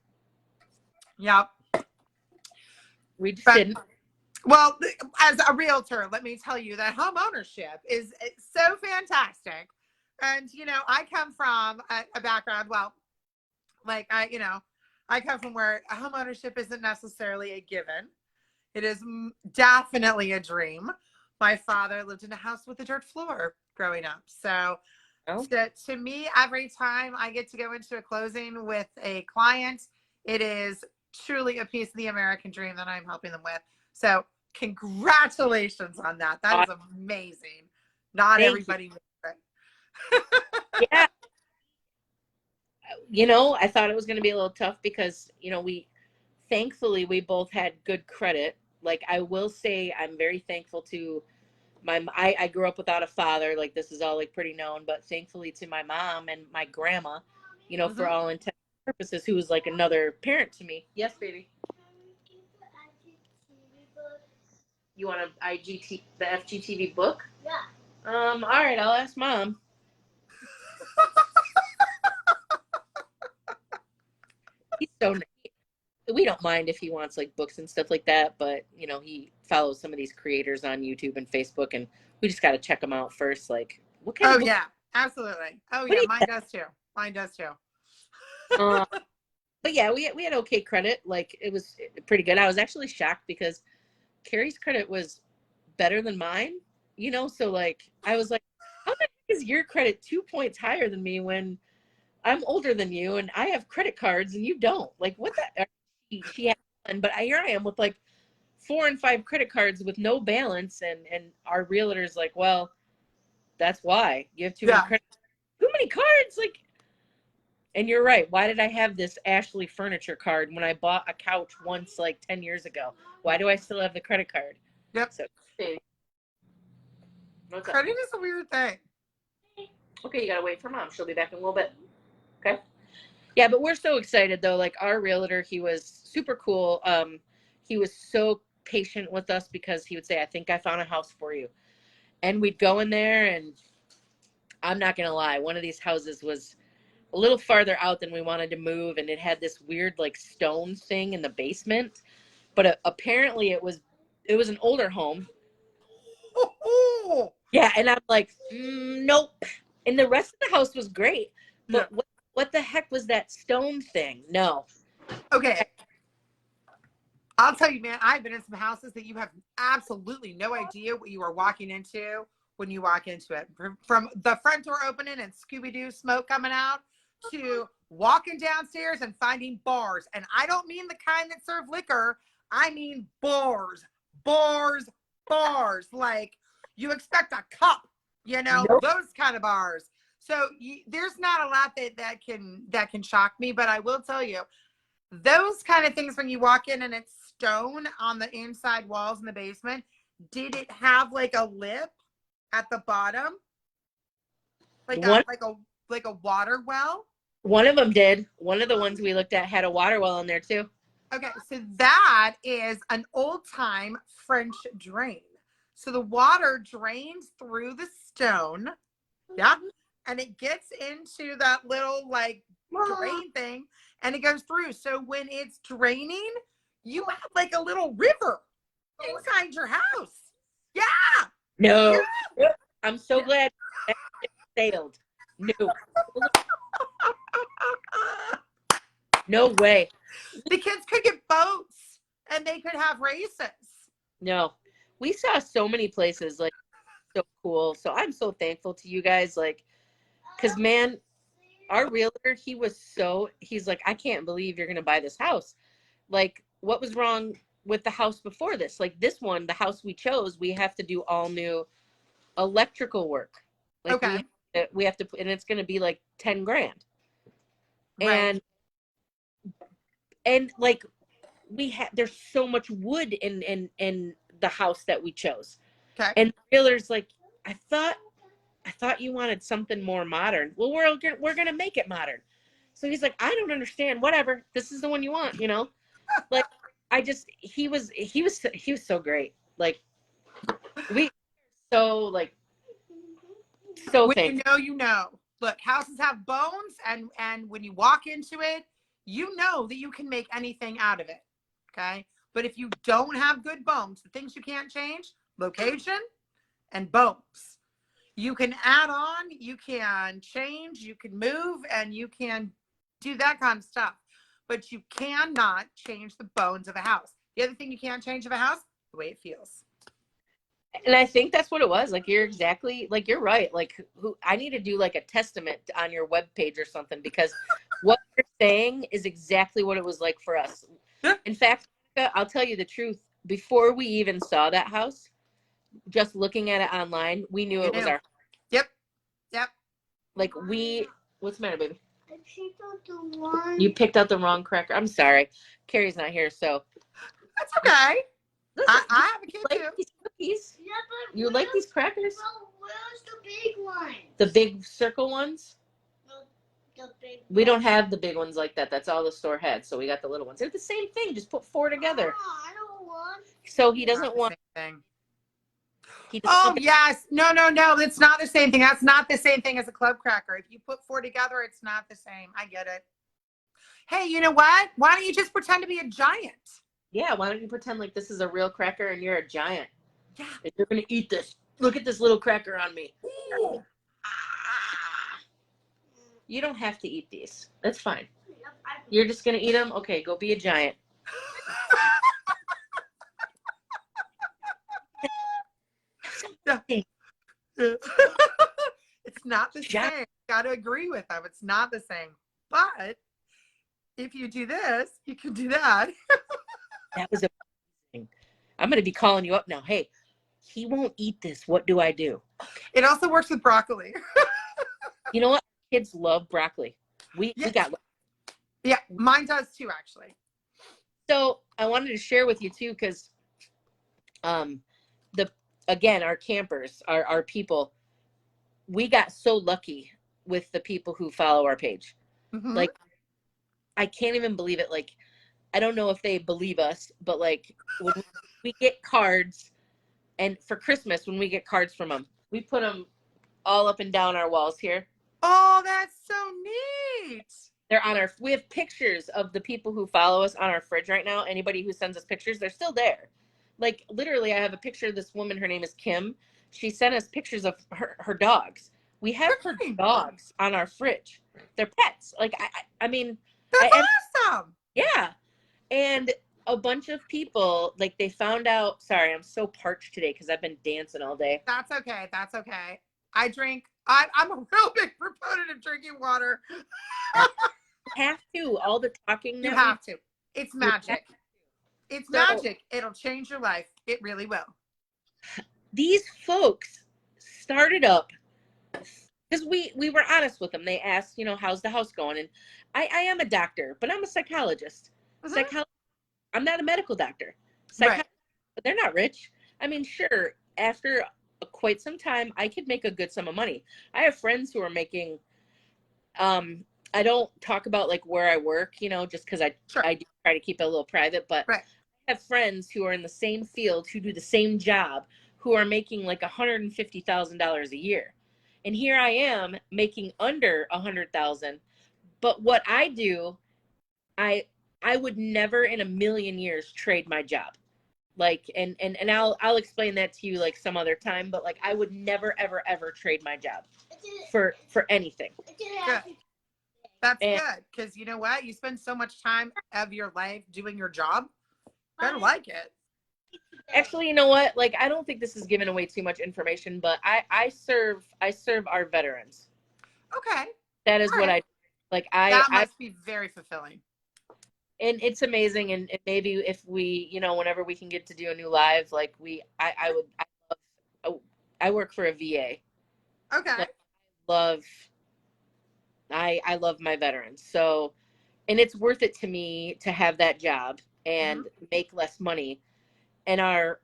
Yep. we just But, didn't. well, as a realtor, let me tell you that home ownership is so fantastic. And, you know, I come from a background, well, like I come from where home ownership isn't necessarily a given. It is definitely a dream. My father lived in a house with a dirt floor growing up. So, Oh. to me, every time I get to go into a closing with a client, it is truly a piece of the American dream that I'm helping them with. So congratulations on that. That is amazing. Not Thank everybody makes it. Yeah. You know, I thought it was going to be a little tough because, you know, thankfully we both had good credit. Like I will say I'm very thankful to I grew up without a father. Like this is all like pretty known, but thankfully to my mom and my grandma, you know, for all intents and purposes, who was like another parent to me. Yes, baby. You want the FGTV book? Yeah. All right, I'll ask mom. He's so nice. We don't mind if he wants like books and stuff like that, but you know, he follows some of these creators on YouTube and Facebook, and we just got to check them out first. Like, what kind of book? Yeah, absolutely. Oh yeah, mine does too. Mine does too. But yeah, we had okay credit. Like it was pretty good. I was actually shocked because Cari's credit was better than mine. You know, so like I was like, how the heck is your credit 2 points higher than me when I'm older than you and I have credit cards and you don't? Like what the? She had one, but here I am with like 4 and 5 credit cards with no balance, and our realtor's like, well, that's why you have too many credit. Too many cards, like. And you're right. Why did I have this Ashley furniture card when I bought a couch once like 10 years ago? Why do I still have the credit card? Yep. So, credit is a weird thing. Okay, you gotta wait for mom. She'll be back in a little bit. Okay. Yeah, but we're so excited though. Like our realtor, he was super cool. He was so patient with us because he would say, I think I found a house for you. And we'd go in there, and I'm not gonna lie, one of these houses was a little farther out than we wanted to move, and it had this weird like stone thing in the basement. But apparently it was an older home. Yeah, and I'm like, nope. And the rest of the house was great, but what the heck was that stone thing? No. Okay. I'll tell you, man, I've been in some houses that you have absolutely no idea what you are walking into when you walk into it. From the front door opening and Scooby-Doo smoke coming out to walking downstairs and finding bars. And I don't mean the kind that serve liquor. I mean bars. Like you expect a cup, you know, those kind of bars. So there's not a lot that can shock me, but I will tell you, those kind of things when you walk in and it's stone on the inside walls in the basement, did it have like a lip at the bottom? Like a water well? One of them did. One of the ones we looked at had a water well in there too. Okay, so that is an old-time French drain. So the water drains through the stone, yeah, and it gets into that little like drain thing, and it goes through. So when it's draining, you have like a little river inside your house. Yeah. No. Yeah. I'm so glad that sailed. No. No way. The kids could get boats and they could have races. No. We saw so many places, like, so cool. So I'm so thankful to you guys, like, because man, our realtor, he's like, I can't believe you're gonna buy this house. Like, what was wrong with the house before this? Like this one, the house we chose, we have to do all new electrical work. Like we have to, and it's gonna be like 10 grand. Right. And And like there's so much wood in the house that we chose. Okay. And the realtor's like, I thought you wanted something more modern. Well, we're gonna make it modern. So he's like, I don't understand. Whatever. This is the one you want, you know? Like, he was so great. Like, we so like so When thankful. you know. Look, houses have bones, and when you walk into it, you know that you can make anything out of it. Okay. But if you don't have good bones, the things you can't change, location and bones. You can add on, you can change, you can move, and you can do that kind of stuff. But you cannot change the bones of a house. The other thing you can't change of a house, the way it feels. And I think that's what it was. Like, you're right. Like, I need to do like a testament on your webpage or something, because what you're saying is exactly what it was like for us. In fact, I'll tell you the truth. Before we even saw that house, just looking at it online, we knew it was our. Yep. Like, what's the matter, baby? I picked out the one. You picked out the wrong cracker. I'm sorry. Carrie's not here, so. That's okay. Listen, I have a kid like too. these cookies. Yeah, but You like these crackers? Well, where's the big one? The big circle ones? The big We don't have the big ones like that. That's all the store had. So we got the little ones. They're the same thing. Just put 4 together. Oh, I don't want. So he doesn't want. Thing. He doesn't Oh want yes, no, it's not the same thing. That's not the same thing as a club cracker. If you put 4 together, it's not the same. I get it. Hey, you know what? Why don't you just pretend to be a giant? Yeah, why don't you pretend like this is a real cracker and you're a giant? Yeah. And you're gonna eat this. Look at this little cracker on me. Ooh. You don't have to eat these. That's fine. You're just gonna eat them? Okay, go be a giant. It's not the same. Got to agree with them. It's not the same. But if you do this, you can do that. That was amazing. I'm going to be calling you up now. Hey, he won't eat this. What do I do? It also works with broccoli. You know what? Kids love broccoli. We got. Yeah, mine does too, actually. So I wanted to share with you too, because again, our campers, our people, we got so lucky with the people who follow our page. Mm-hmm. Like, I can't even believe it. Like, I don't know if they believe us, but like, when we get cards, and for Christmas, when we get cards from them, we put them all up and down our walls here. Oh, that's so neat. They're on we have pictures of the people who follow us on our fridge right now. Anybody who sends us pictures, they're still there. Like, literally, I have a picture of this woman. Her name is Kim. She sent us pictures of her dogs. We have her dogs on our fridge. They're pets. Like, I mean. That's awesome. Yeah. And a bunch of people, like, they found out. Sorry, I'm so parched today because I've been dancing all day. That's okay. That's okay. I'm a real big proponent of drinking water. You have to. All the talking. You have to. It's magic. It's magic. It'll change your life. It really will. These folks started up because we were honest with them. They asked, you know, how's the house going? And I am a doctor, but I'm a psychologist. Mm-hmm. I'm not a medical doctor. Right. But they're not rich. I mean, sure, after quite some time, I could make a good sum of money. I have friends who are making, I don't talk about like where I work, you know, just because I do try to keep it a little private, but right. I have friends who are in the same field, who do the same job, who are making like $150,000 a year. And here I am making under $100,000. But what I do, I would never in a million years trade my job. Like, and I'll explain that to you like some other time, but like, I would never, ever, ever trade my job for anything. Good. That's good. Because you know what? You spend so much time of your life doing your job. Better like it. Actually, you know what? Like, I don't think this is giving away too much information, but I serve our veterans. Okay. That is what I do. Like, that must be very fulfilling. And it's amazing. And maybe if we, you know, whenever we can get to do a new live, like I work for a VA. Okay. Like, I love my veterans. So and it's worth it to me to have that job and make less money. And and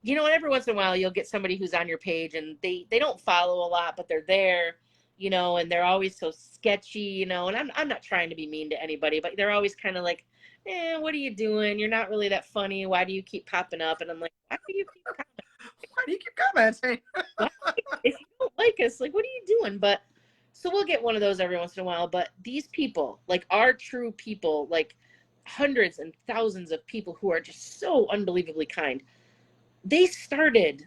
every once in a while you'll get somebody who's on your page and they don't follow a lot, but they're there, and they're always so sketchy, and I'm not trying to be mean to anybody, but they're always kind of like, what are you doing? You're not really that funny. Why do you keep popping up? And I'm like, why do you keep commenting? Why do you keep commenting? If you don't like us, like, what are you doing? But so we'll get one of those every once in a while. But these people, like, are true people, like hundreds and thousands of people who are just so unbelievably kind. They started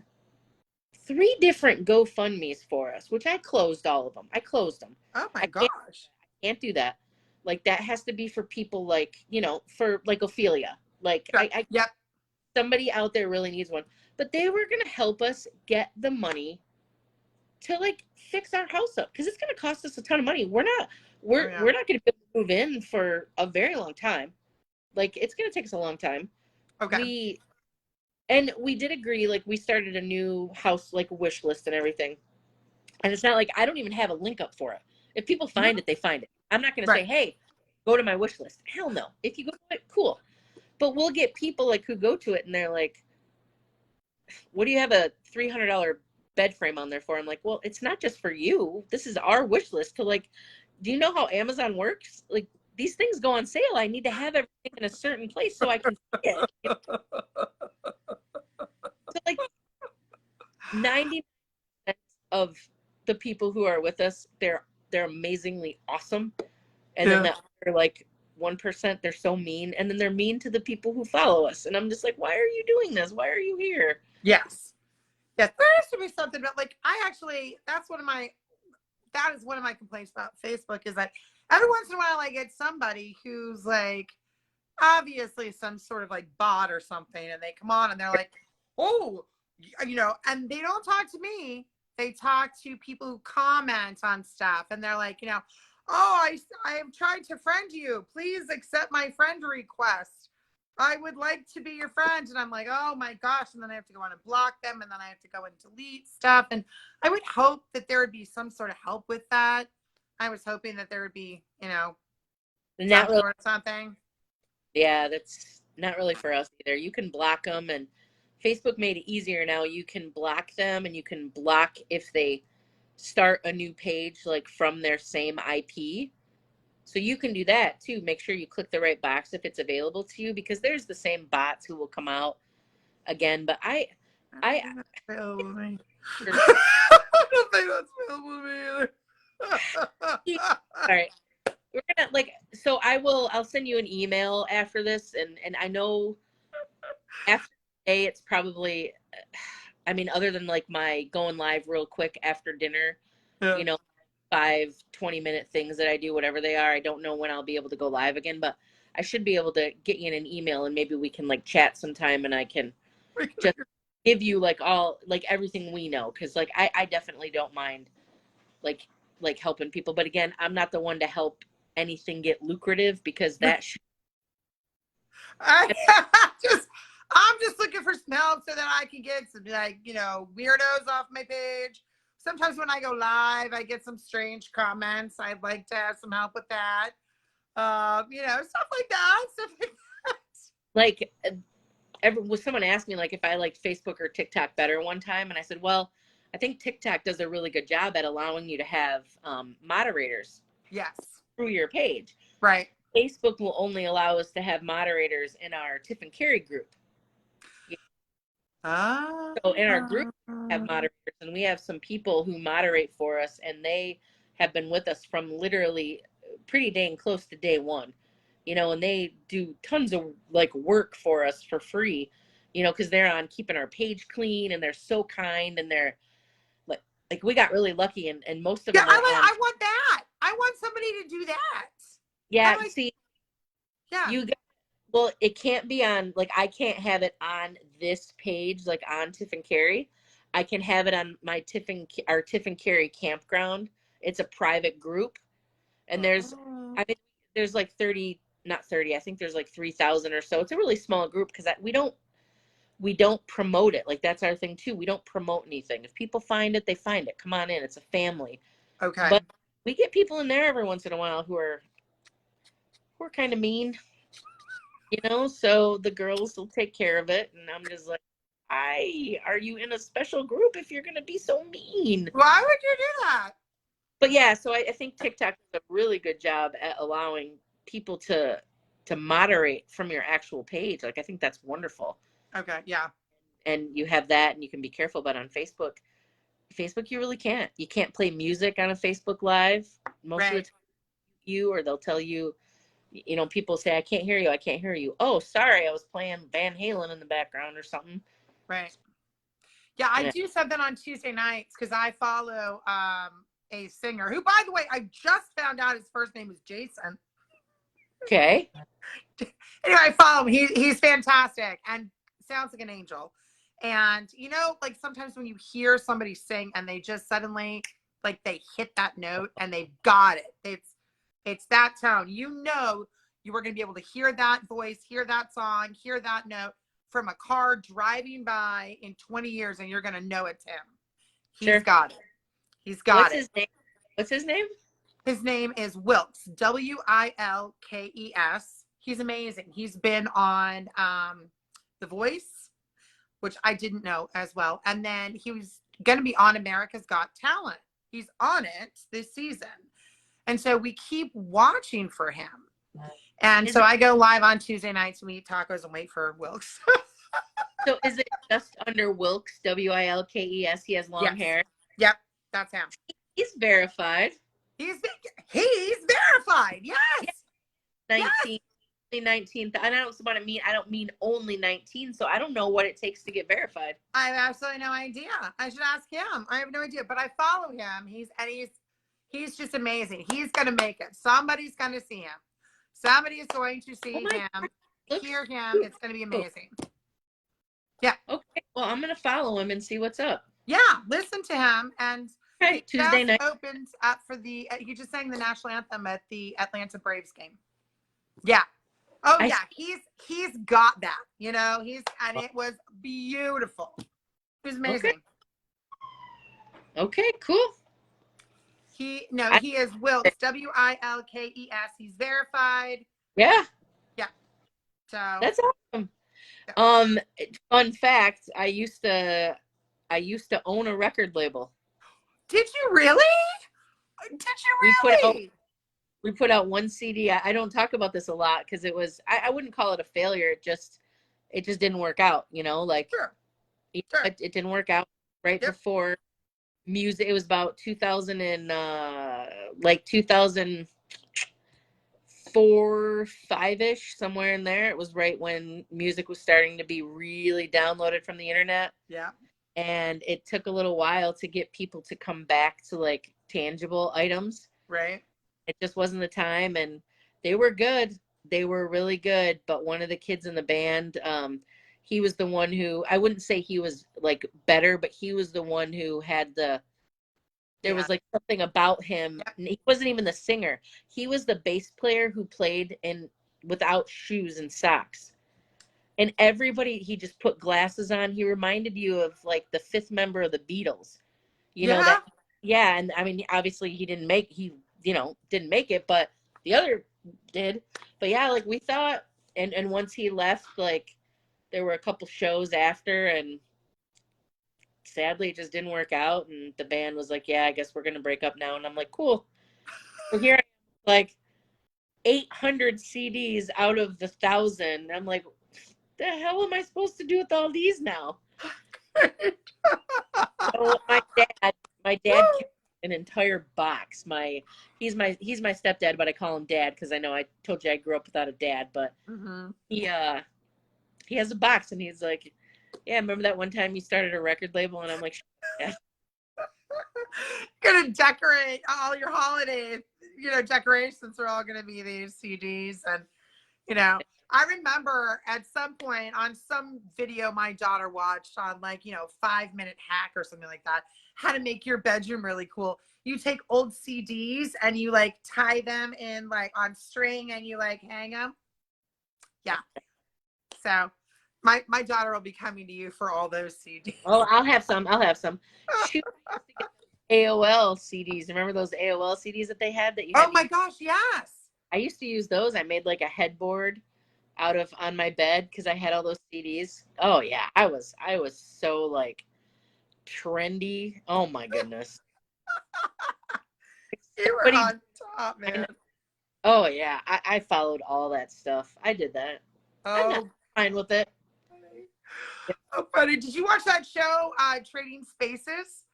3 different GoFundMe's for us, which I closed all of them. I closed them. Oh my I gosh. can't do that. Like, that has to be for people like, for like Ophelia. Like, Yep. Somebody out there really needs one. But they were going to help us get the money to like fix our house up, because it's going to cost us a ton of money. We're not going to be able to move in for a very long time. Like, it's going to take us a long time. Okay. We did agree, like, we started a new house, like, wish list and everything. And it's not like I don't even have a link up for it. If people find it, they find it. I'm not going to say, hey, go to my wish list. Hell no. If you go to it, cool. But we'll get people like who go to it and they're like, what do you have a $300 bed frame on there for? I'm like, well, it's not just for you. This is our wish list to, like, do you know how Amazon works? Like, these things go on sale. I need to have everything in a certain place so I can see it. So, like, 90% of the people who are with us, they're amazingly awesome. And then they're like 1%, they're so mean. And then they're mean to the people who follow us. And I'm just like, why are you doing this? Why are you here? Yes. Yes. There has to be something about, like, that is one of my complaints about Facebook, is that every once in a while I get somebody who's like obviously some sort of like bot or something, and they come on and they're like, oh, and they don't talk to me. They talk to people who comment on stuff, and they're like, oh, I am trying to friend you. Please accept my friend request. I would like to be your friend. And I'm like, oh my gosh. And then I have to go on and block them. And then I have to go and delete stuff. And I would hope that there would be some sort of help with that. I was hoping that there would be, Not really, something. Yeah, that's not really for us either. You can block them, and Facebook made it easier now. You can block them, and you can block if they start a new page, like, from their same IP. So you can do that too. Make sure you click the right box if it's available to you, because there's the same bots who will come out again. But I don't think that's available to me. I don't think that's available to me either. All right. We're gonna, like, so I'll send you an email after this, and I know after today it's probably, I mean, other than like my going live real quick after dinner, 5-20-minute things that I do, whatever they are. I don't know when I'll be able to go live again, but I should be able to get you in an email, and maybe we can like chat sometime, and I can just give you like everything we know. Cause like, I definitely don't mind like helping people. But again, I'm not the one to help anything get lucrative, because that I'm just looking for some help so that I can get some, like, weirdos off my page. Sometimes when I go live, I get some strange comments. I'd like to have some help with that. Stuff like that. Like, someone asked me like if I liked Facebook or TikTok better one time, and I said, well, I think TikTok does a really good job at allowing you to have moderators. Yes. Through your page. Right. Facebook will only allow us to have moderators in our Tiff and Cari group. So in our group, we have moderators, and we have some people who moderate for us, and they have been with us from literally pretty dang close to day one, and they do tons of like work for us for free, because they're on keeping our page clean, and they're so kind, and they're like we got really lucky, and most of them. I want that. I want somebody to do that. Yeah. Well, it can't be on, like, I can't have it on this page, like on Tiff and Cari. I can have it on my our Tiff and Cari campground. It's a private group, and there's like 30, not 30. I think there's like 3,000 or so. It's a really small group, because we don't promote it. Like, that's our thing too. We don't promote anything. If people find it, they find it. Come on in. It's a family. Okay. But we get people in there every once in a while who are we're kind of mean, you know, so the girls will take care of it. And I'm just like, are you in a special group if you're going to be so mean? Why would you do that? But yeah, so I think TikTok does a really good job at allowing people to moderate from your actual page. Like, I think that's wonderful. Okay, yeah. And you have that, and you can be careful. But on Facebook, you really can't. You can't play music on a Facebook Live. Most of the time, or they'll tell you, you know, people say, I can't hear you. I can't hear you. Oh, sorry. I was playing Van Halen in the background or something. Right. Yeah, I do something on Tuesday nights because I follow a singer who, by the way, I just found out his first name is Jason. Okay. Anyway, I follow him. He's fantastic and sounds like an angel. And, you know, like sometimes when you hear somebody sing and they just suddenly, like they hit that note and they've got it. It's that tone. You know, you were going to be able to hear that voice, hear that song, hear that note from a car driving by in 20 years, and you're going to know it's him. He's got it. He's got it. His name? What's his name? His name is Wilkes, Wilkes. He's amazing. He's been on The Voice, which I didn't know as well. And then he was going to be on America's Got Talent. He's on it this season. And so we keep watching for him. And so I go live on Tuesday nights and we eat tacos and wait for Wilkes. So is it just under Wilkes, Wilkes? He has long hair? Yep, that's him. He's verified. He's verified. Yes. 19. And I don't mean only 19, so I don't know what it takes to get verified. I have absolutely no idea. I should ask him. I have no idea, but I follow him. He's just amazing. He's gonna make it. Somebody's gonna see him. Somebody is going to see him, hear him. It's gonna be amazing. Yeah. Okay. Well, I'm gonna follow him and see what's up. Yeah, listen to him. And Tuesday night opens up for he just sang the national anthem at the Atlanta Braves game. Yeah. Oh yeah, he's got that, you know, and it was beautiful. It was amazing. Okay, cool. He is Wilkes, Wilkes. He's verified. Yeah. Yeah. So that's awesome. Yeah. Fun fact, I used to own a record label. Did you really? We put out one CD. I don't talk about this a lot because it was, I wouldn't call it a failure. It just didn't work out, you know, like it didn't work out before music. It was about 2000 and 2004, 5-ish, somewhere in there. It was right when music was starting to be really downloaded from the internet. Yeah. And it took a little while to get people to come back to like tangible items. Right. It just wasn't the time, and they were good. They were really good. But one of the kids in the band, he was the one who, I wouldn't say he was like better, but he was the one who had there was like something about him. Yeah. He wasn't even the singer. He was the bass player who played without shoes and socks. And everybody, he just put glasses on. He reminded you of like the fifth member of the Beatles. You know that? Yeah. And I mean, obviously he didn't make it, but the other did. But yeah, like we thought, and once he left, like there were a couple shows after, and sadly it just didn't work out. And the band was like, yeah, I guess we're going to break up now. And I'm like, cool. So here I am, like 800 CDs out of the 1,000. I'm like, the hell am I supposed to do with all these now? So my dad kept an entire box. He's my stepdad, but I call him Dad because I know I told you I grew up without a dad. But he has a box, and he's like, yeah, remember that one time you started a record label? And I'm like, yeah. Gonna decorate all your holiday, decorations are all gonna be these CDs. And I remember at some point on some video my daughter watched on 5-minute hack or something like that, how to make your bedroom really cool. You take old CDs and you like tie them in like on string and you like hang them. Yeah. So my daughter will be coming to you for all those CDs. Oh, I'll have some. Shoot, AOL CDs. Remember those AOL CDs that they had that you had? Oh my gosh, yes. I used to use those. I made like a headboard out of on my bed because I had all those CDs. Oh yeah, I was so like trendy. Oh my goodness. You were Somebody, on top, man. oh yeah, I followed all that stuff. I did that. I'm not Oh, fine with it. funny. Oh, funny. Did you watch that show, Trading Spaces?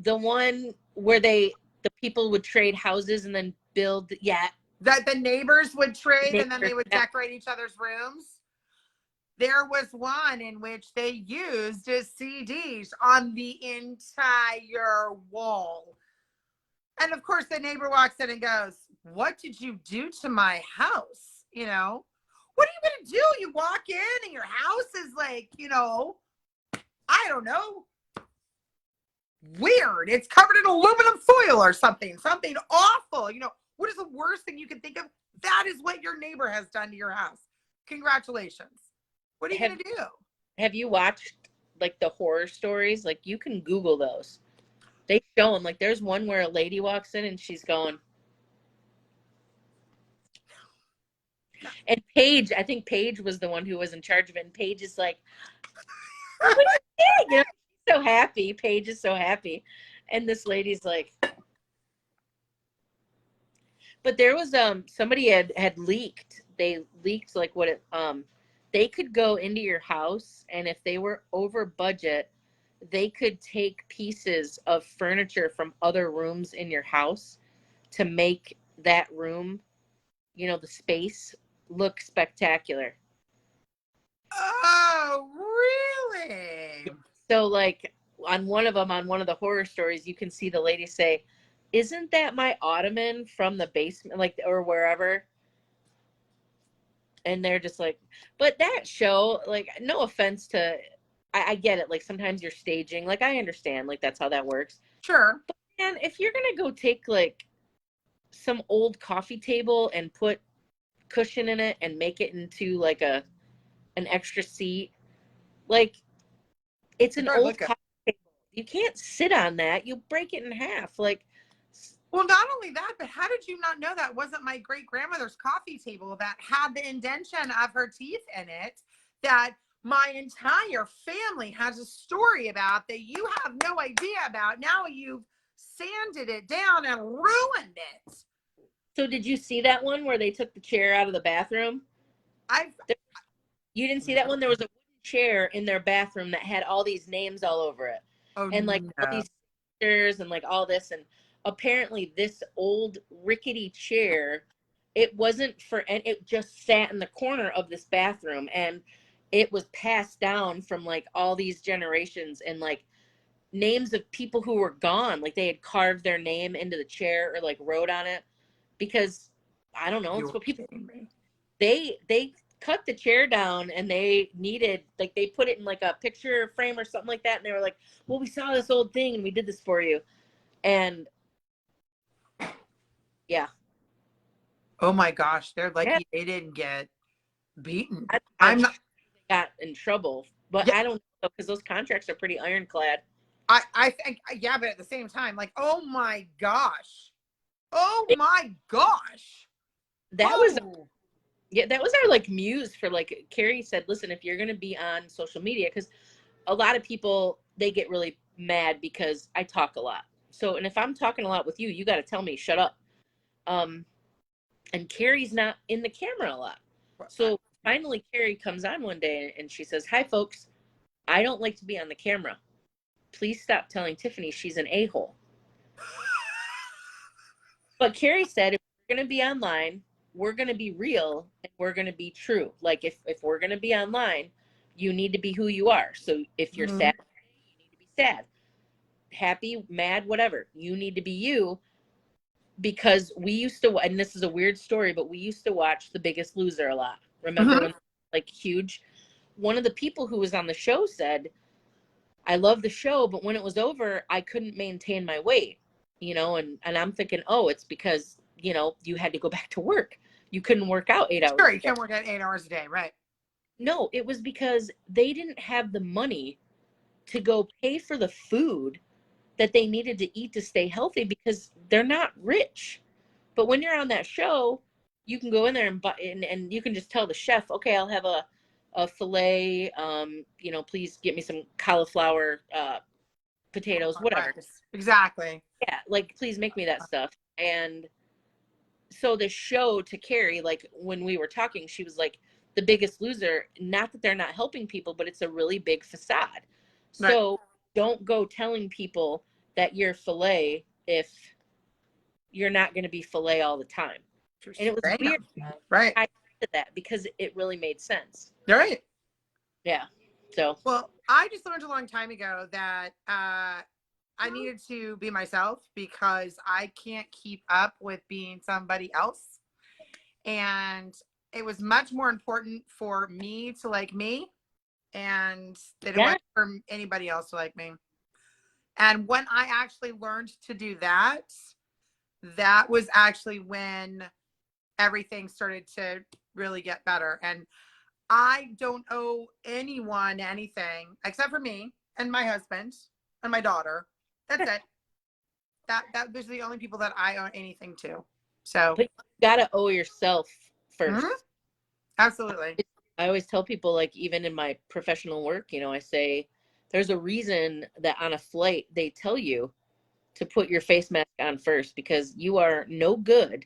The one where the people would trade houses and then build, yeah. That the neighbors would trade and then Neighbors, they would yeah. decorate each other's rooms? There was one in which they used CDs on the entire wall. And of course, the neighbor walks in and goes, "What did you do to my house? You know, what are you going to do? You walk in and your house is like, I don't know, weird. It's covered in aluminum foil or something awful. What is the worst thing you can think of? That is what your neighbor has done to your house. Congratulations. What are you going to do?" Have you watched like the horror stories? Like you can Google those. They show them. Like there's one where a lady walks in and she's going. And Paige, I think Paige was the one who was in charge of it. And Paige is like, "What are you doing?" She's so happy. Paige is so happy. And this lady's like, but there was somebody had leaked. They leaked like what it they could go into your house, and if they were over budget, they could take pieces of furniture from other rooms in your house to make that room, the space look spectacular. Oh, really? So like on one of the horror stories, you can see the lady say, "Isn't that my ottoman from the basement, like, or wherever?" And they're just like, but that show, like, no offense to, I get it. Like sometimes you're staging, like I understand, like that's how that works. Sure. But man, if you're gonna go take like some old coffee table and put cushion in it and make it into like an extra seat, like it's an old coffee table. You can't sit on that. You break it in half. Like, well, not only that, but how did you not know that wasn't my great grandmother's coffee table that had the indention of her teeth in it, that my entire family has a story about, that you have no idea about? Now you've sanded it down and ruined it. So did you see that one where they took the chair out of the bathroom? You didn't see that one? There was a wooden chair in their bathroom that had all these names all over it. Oh, and like no. all these pictures and like all this. And apparently this old rickety chair, it wasn't for, and it just sat in the corner of this bathroom, and it was passed down from like all these generations, and like names of people who were gone, like they had carved their name into the chair or like wrote on it, because I don't know, it's what people, they cut the chair down, and they needed, like, they put it in like a picture frame or something like that, and they were like, well, we saw this old thing and we did this for you. And yeah. Oh my gosh, they're lucky Yeah. they didn't get beaten. I'm not sure they got in trouble, but yeah. I don't know, because those contracts are pretty ironclad. I think, yeah, but at the same time, like, oh my gosh. Oh my gosh. That was our like muse for, like, Cari said, listen, if you're going to be on social media, because a lot of people, they get really mad because I talk a lot. So, and if I'm talking a lot with you, you got to tell me, shut up. And Cari's not in the camera a lot. So finally Cari comes on one day and she says, hi folks, I don't like to be on the camera. Please stop telling Tiffany she's an a-hole. But Cari said, if we're going to be online, we're going to be real and we're going to be true. Like if we're going to be online, you need to be who you are. So if you're sad, you need to be sad, happy, mad, whatever. You need to be you, because we used to, and this is a weird story, but we used to watch The Biggest Loser a lot. Remember when, like, huge? One of the people who was on the show said, I love the show, but when it was over, I couldn't maintain my weight, and I'm thinking, oh, it's because, you had to go back to work. You couldn't work out 8 hours. Sure, you can't work out 8 hours a day, right? No, it was because they didn't have the money to go pay for the food that they needed to eat to stay healthy, because they're not rich. But when you're on that show, you can go in there and buy, and you can just tell the chef, okay, I'll have a filet, you know, please get me some cauliflower, potatoes, whatever. Right. Exactly. Yeah, like please make me that stuff. And so the show to Cari, like when we were talking, she was like, The Biggest Loser, not that they're not helping people, but it's a really big facade. Right. So don't go telling people that you're filet if you're not going to be filet all the time. And it was Right. weird. Right. I did that because it really made sense. You're right. Yeah. So, Well, I just learned a long time ago that I needed to be myself because I can't keep up with being somebody else. And it was much more important for me to like me and that it yeah. wasn't for anybody else to like me. And when I actually learned to do that, that was actually when everything started to really get better. And I don't owe anyone anything except for me and my husband and my daughter. That's it. Those are the only people that I owe anything to. So But you gotta owe yourself first. Absolutely. I always tell people, like, even in my professional work, you know, I say there's a reason that on a flight they tell you to put your face mask on first, because you are no good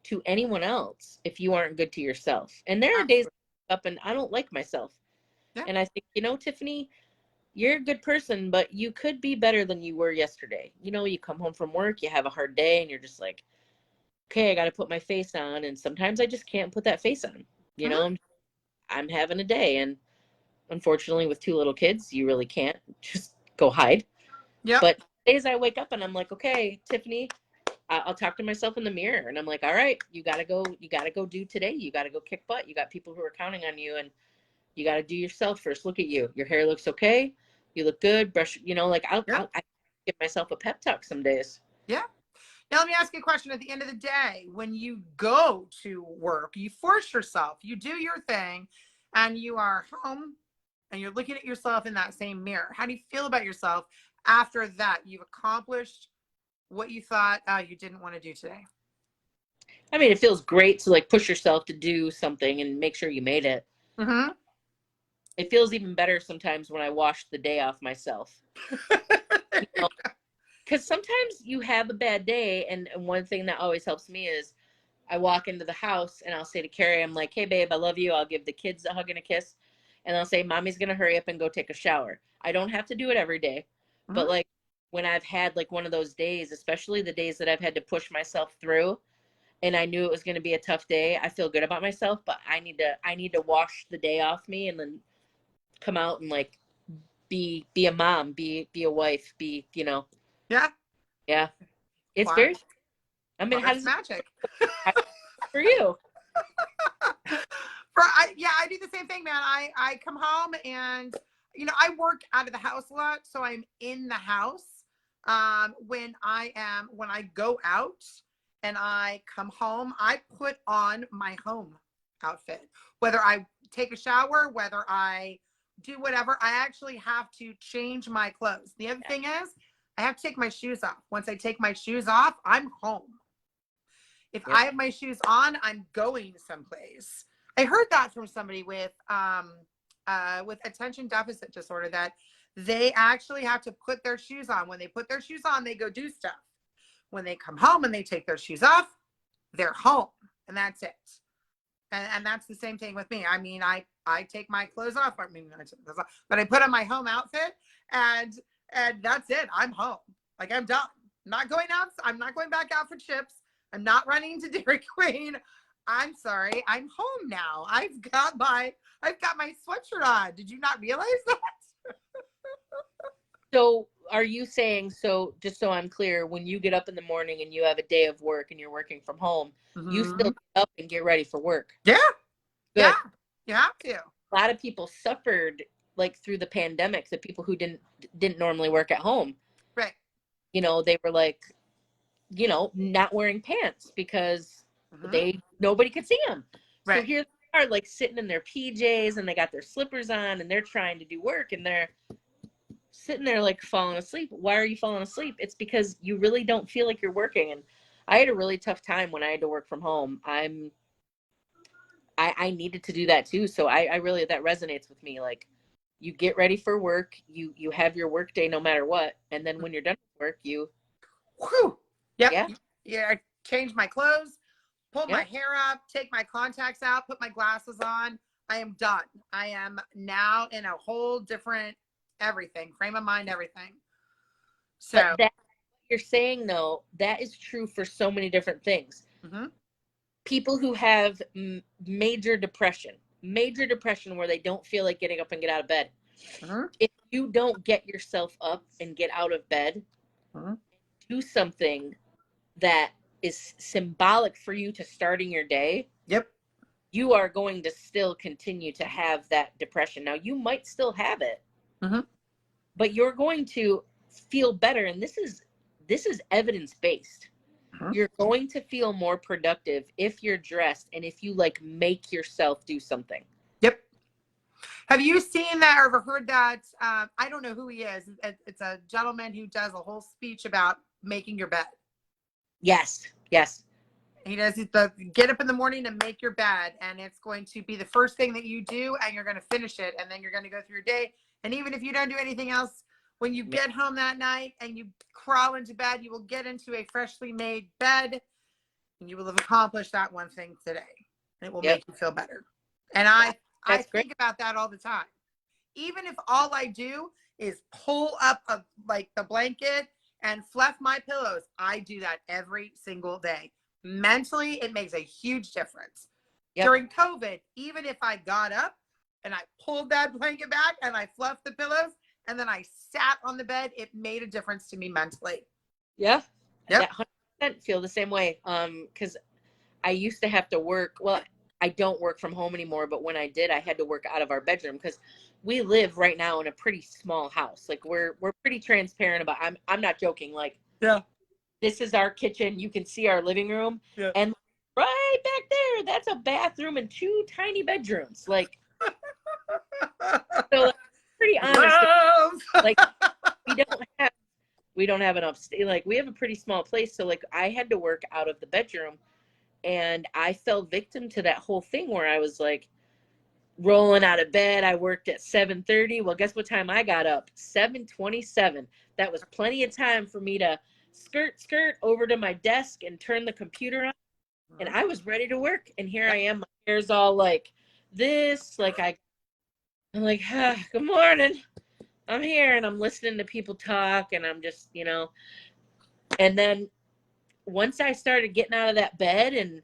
to anyone else if you aren't good to yourself. And there are days I wake up and I don't like myself. Yeah. And I think, you know, Tiffany, you're a good person, but you could be better than you were yesterday. You know, you come home from work, you have a hard day, and you're just like, okay, I got to put my face on. And sometimes I just can't put that face on. You know, I'm having a day. And unfortunately, with 2 little kids, you really can't just go hide. Yeah. But days I wake up and I'm like, okay, Tiffany, I'll talk to myself in the mirror, and I'm like, all right, you gotta go do today. You gotta go kick butt. You got people who are counting on you, and you gotta do yourself first. Look at you. Your hair looks okay. You look good. Brush, you know, like I give myself a pep talk some days. Yeah. Now let me ask you a question. At the end of the day, when you go to work, you force yourself, you do your thing, and you are home and you're looking at yourself in that same mirror. How do you feel about yourself after that? You've accomplished what you thought you didn't want to do today. I mean, it feels great to like push yourself to do something and make sure you made it. Mm-hmm. It feels even better sometimes when I wash the day off myself. You know? Because sometimes you have a bad day, and one thing that always helps me is I walk into the house and I'll say to Cari, I'm like, hey, babe, I love you. I'll give the kids a hug and a kiss. And I'll say, Mommy's going to hurry up and go take a shower. I don't have to do it every day. But like when I've had like one of those days, especially the days that I've had to push myself through and I knew it was going to be a tough day, I feel good about myself, but I need to wash the day off me and then come out and like be a mom, be a wife, be, you know. Yeah. Yeah. It's Wow. very, I mean, Well, how that's does magic. for you? I do the same thing, man. I come home and, you know, I work out of the house a lot. So I'm in the house. When I go out and I come home, I put on my home outfit, whether I take a shower, whether I do whatever, I actually have to change my clothes. The other thing is I have to take my shoes off. Once I take my shoes off, I'm home. If I have my shoes on, I'm going someplace. I heard that from somebody with attention deficit disorder, that they actually have to put their shoes on. When they put their shoes on, they go do stuff. When they come home and they take their shoes off, they're home, and that's it. And that's the same thing with me. I mean, I take my clothes off. I mean, but I put on my home outfit, and that's it. I'm home. Like, I'm done. I'm not going out. I'm not going back out for chips. I'm not running to Dairy Queen. I'm sorry. I'm home now. I've got my sweatshirt on. Did you not realize that? So are you saying, so just so I'm clear, when you get up in the morning and you have a day of work and you're working from home, you still get up and get ready for work? Yeah. Good. Yeah. You have to. A lot of people suffered like through the pandemic, the people who didn't normally work at home. Right. You know, they were like, you know, not wearing pants because nobody could see them. Right. So here they are, like sitting in their PJs, and they got their slippers on, and they're trying to do work, and they're sitting there like falling asleep. Why are you falling asleep? It's because you really don't feel like you're working. And I had a really tough time when I had to work from home. I'm I needed to do that too. So I really, that resonates with me. Like, you get ready for work, you have your work day no matter what, and then when you're done with work, you Whew. Yep. yeah Yeah. I change my clothes, pull my yeah hair up, take my contacts out, put my glasses on. I am done. I am now in a whole different everything, frame of mind, everything. So, but that you're saying though, that is true for so many different things. mhm, People who have major depression where they don't feel like getting up and get out of bed, mhm, if you don't get yourself up and get out of bed, mhm. do something that is symbolic for you to starting your day, Yep. you are going to still continue to have that depression. Now, you might still have it, Mhm. but you're going to feel better. And this is evidence-based. Mhm. You're going to feel more productive if you're dressed and if you like make yourself do something. Yep. Have you seen that or ever heard that? I don't know who he is. It's a gentleman who does a whole speech about making your bed. Yes. He does the get up in the morning and make your bed, and it's going to be the first thing that you do, and you're going to finish it, and then you're going to go through your day. And even if you don't do anything else, when you get home that night and you crawl into bed, you will get into a freshly made bed, and you will have accomplished that one thing today. And it will make you feel better. And I That's great. think about that all the time. Even if all I do is pull up like the blanket and fluff my pillows, I do that every single day. Mentally, it makes a huge difference. Yep. During COVID, even if I got up and I pulled that blanket back and I fluffed the pillows and then I sat on the bed, it made a difference to me mentally. Yeah. Yep. That 100% feel the same way. Because I used to have to work. Well, I don't work from home anymore, but when I did, I had to work out of our bedroom because we live right now in a pretty small house. Like, we're pretty transparent about. I'm not joking. Like, Yeah. this is our kitchen. You can see our living room, Yeah. and right back there, that's a bathroom and 2 tiny bedrooms. Like, so, like, pretty honest. Like, we don't have an upstairs. Like, we have a pretty small place, so like I had to work out of the bedroom. And I fell victim to that whole thing where I was like rolling out of bed. I worked at 7:30. Well, guess what time I got up? 7:27. That was plenty of time for me to skirt over to my desk and turn the computer on. And I was ready to work. And here I am. My hair's all like this. Like, I'm like, good morning. I'm here. And I'm listening to people talk. And I'm just, and then once I started getting out of that bed and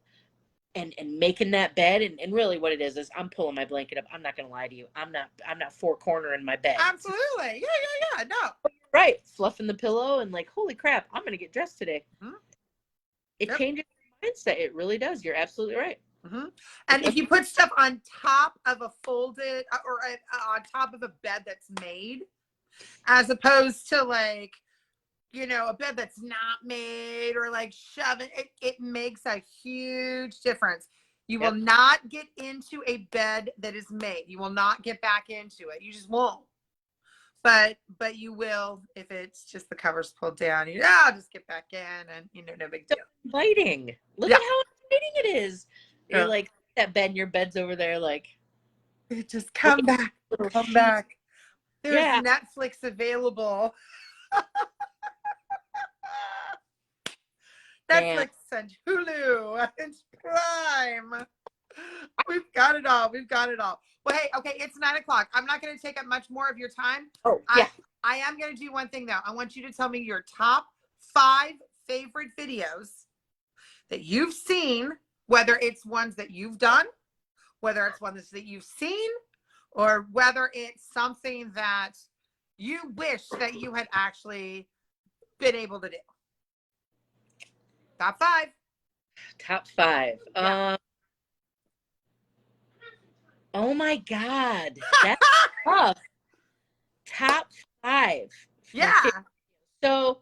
making that bed, and really what it is I'm pulling my blanket up. I'm not gonna lie to you. I'm not 4-cornering my bed. Absolutely. Yeah. No. Right. Fluffing the pillow and like, holy crap, I'm gonna get dressed today. Mm-hmm. It changes your mindset. It really does. You're absolutely right. Mm-hmm. And if you put stuff on top of a folded or on top of a bed that's made, as opposed to like, a bed that's not made or like shoving, it makes a huge difference. You will not get into a bed that is made. You will not get back into it. You just won't. But you will if it's just the covers pulled down. I'll just get back in and no big deal. Inviting. Look at how inviting it is. You're like that bed, your bed's over there, like just come back. Come back. There's Netflix available. Netflix and Hulu and Prime. We've got it all. Well, hey, okay, it's 9:00. I'm not going to take up much more of your time. Oh, yeah. I am going to do one thing though. I want you to tell me your top 5 favorite videos that you've seen, whether it's ones that you've done, whether it's ones that you've seen, or whether it's something that you wish that you had actually been able to do. Top 5. Top 5. Yeah. Oh my God. That's tough. Top 5. Yeah. So,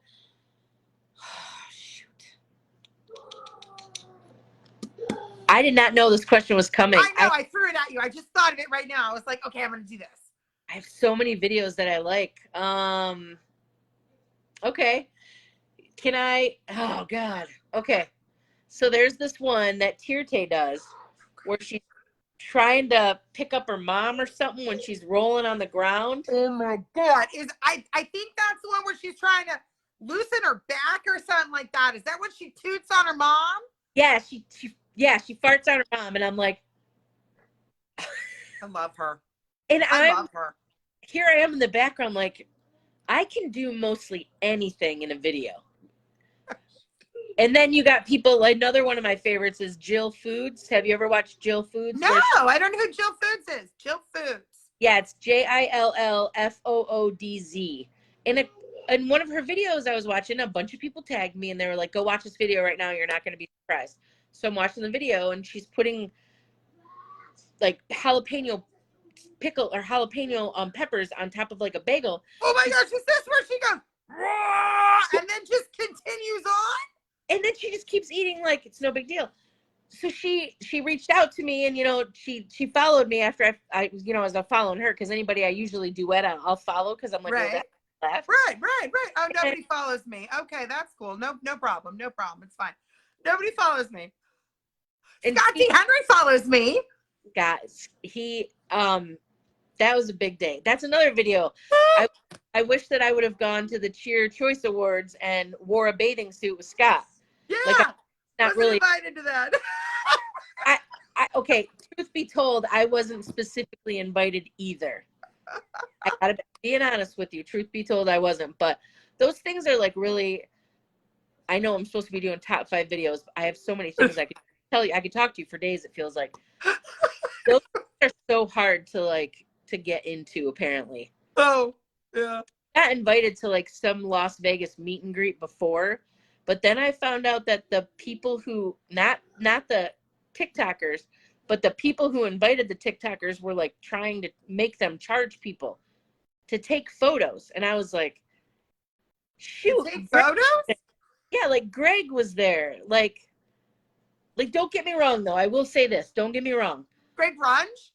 shoot. I did not know this question was coming. I know. I threw it at you. I just thought of it right now. I was like, okay, I'm going to do this. I have so many videos that I like. Okay. Can I? Oh, God. Okay. So there's this one that Tirte does where she's trying to pick up her mom or something when she's rolling on the ground. Oh my God. I think that's the one where she's trying to loosen her back or something like that. Is that when she toots on her mom? Yeah, she farts on her mom, and I'm like, I love her. and I love her. here I am in the background, like, I can do mostly anything in a video. And then you got people, another one of my favorites is Jill Foods. Have you ever watched Jill Foods? No, I don't know who Jill Foods is. Jill Foods. Yeah, it's JILLFOODZ. In one of her videos I was watching, a bunch of people tagged me and they were like, go watch this video right now. You're not going to be surprised. So I'm watching the video and she's putting like jalapeno pickle or jalapeno peppers on top of like a bagel. Oh my gosh, is this where she goes, "Raw," and then just continues on? And then she just keeps eating like it's no big deal. So she reached out to me and, she followed me after I as I'm following her, because anybody I usually duet on, I'll follow because I'm like, right. Laugh. Right. Oh, nobody follows me. Okay, that's cool. No problem. No problem. It's fine. Nobody follows me. And Scott D. Henry follows me. Guys, that was a big day. That's another video. I wish that I would have gone to the Cheer Choice Awards and wore a bathing suit with Scott. Yeah. Like, I'm not wasn't really invited to that. okay, truth be told, I wasn't specifically invited either. I gotta be being honest with you. Truth be told, I wasn't. But those things are like really, I know I'm supposed to be doing top 5 videos. But I have so many things I could tell you. I could talk to you for days, it feels like. Those are so hard to get into, apparently. Oh, yeah. I got invited to like some Las Vegas meet and greet before, but then I found out that the people who, not the TikTokers, but the people who invited the TikTokers were like trying to make them charge people to take photos. And I was like, shoot. Take photos? Yeah, like Greg was there. Like, don't get me wrong though. I will say this. Don't get me wrong. Greg Grunge?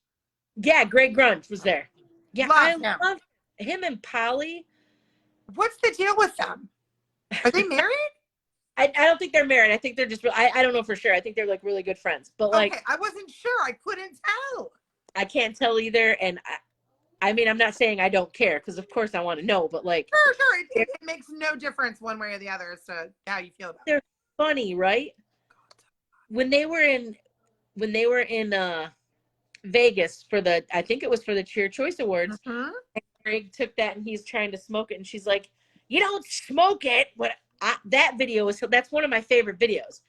Yeah, Greg Grunge was there. Yeah, love him and Polly. What's the deal with them? Are they married? I don't think they're married. I think they're just, I don't know for sure. I think they're like really good friends. But like, okay, I wasn't sure. I couldn't tell. I can't tell either. And I mean, I'm not saying I don't care, because of course I want to know, but like, Sure. It makes no difference one way or the other as to how you feel about it. They're funny, right? When they were in Vegas for I think it was for the Cheer Choice Awards, Mm-hmm. and Greg took that and he's trying to smoke it, and she's like, you don't smoke it. That's one of my favorite videos.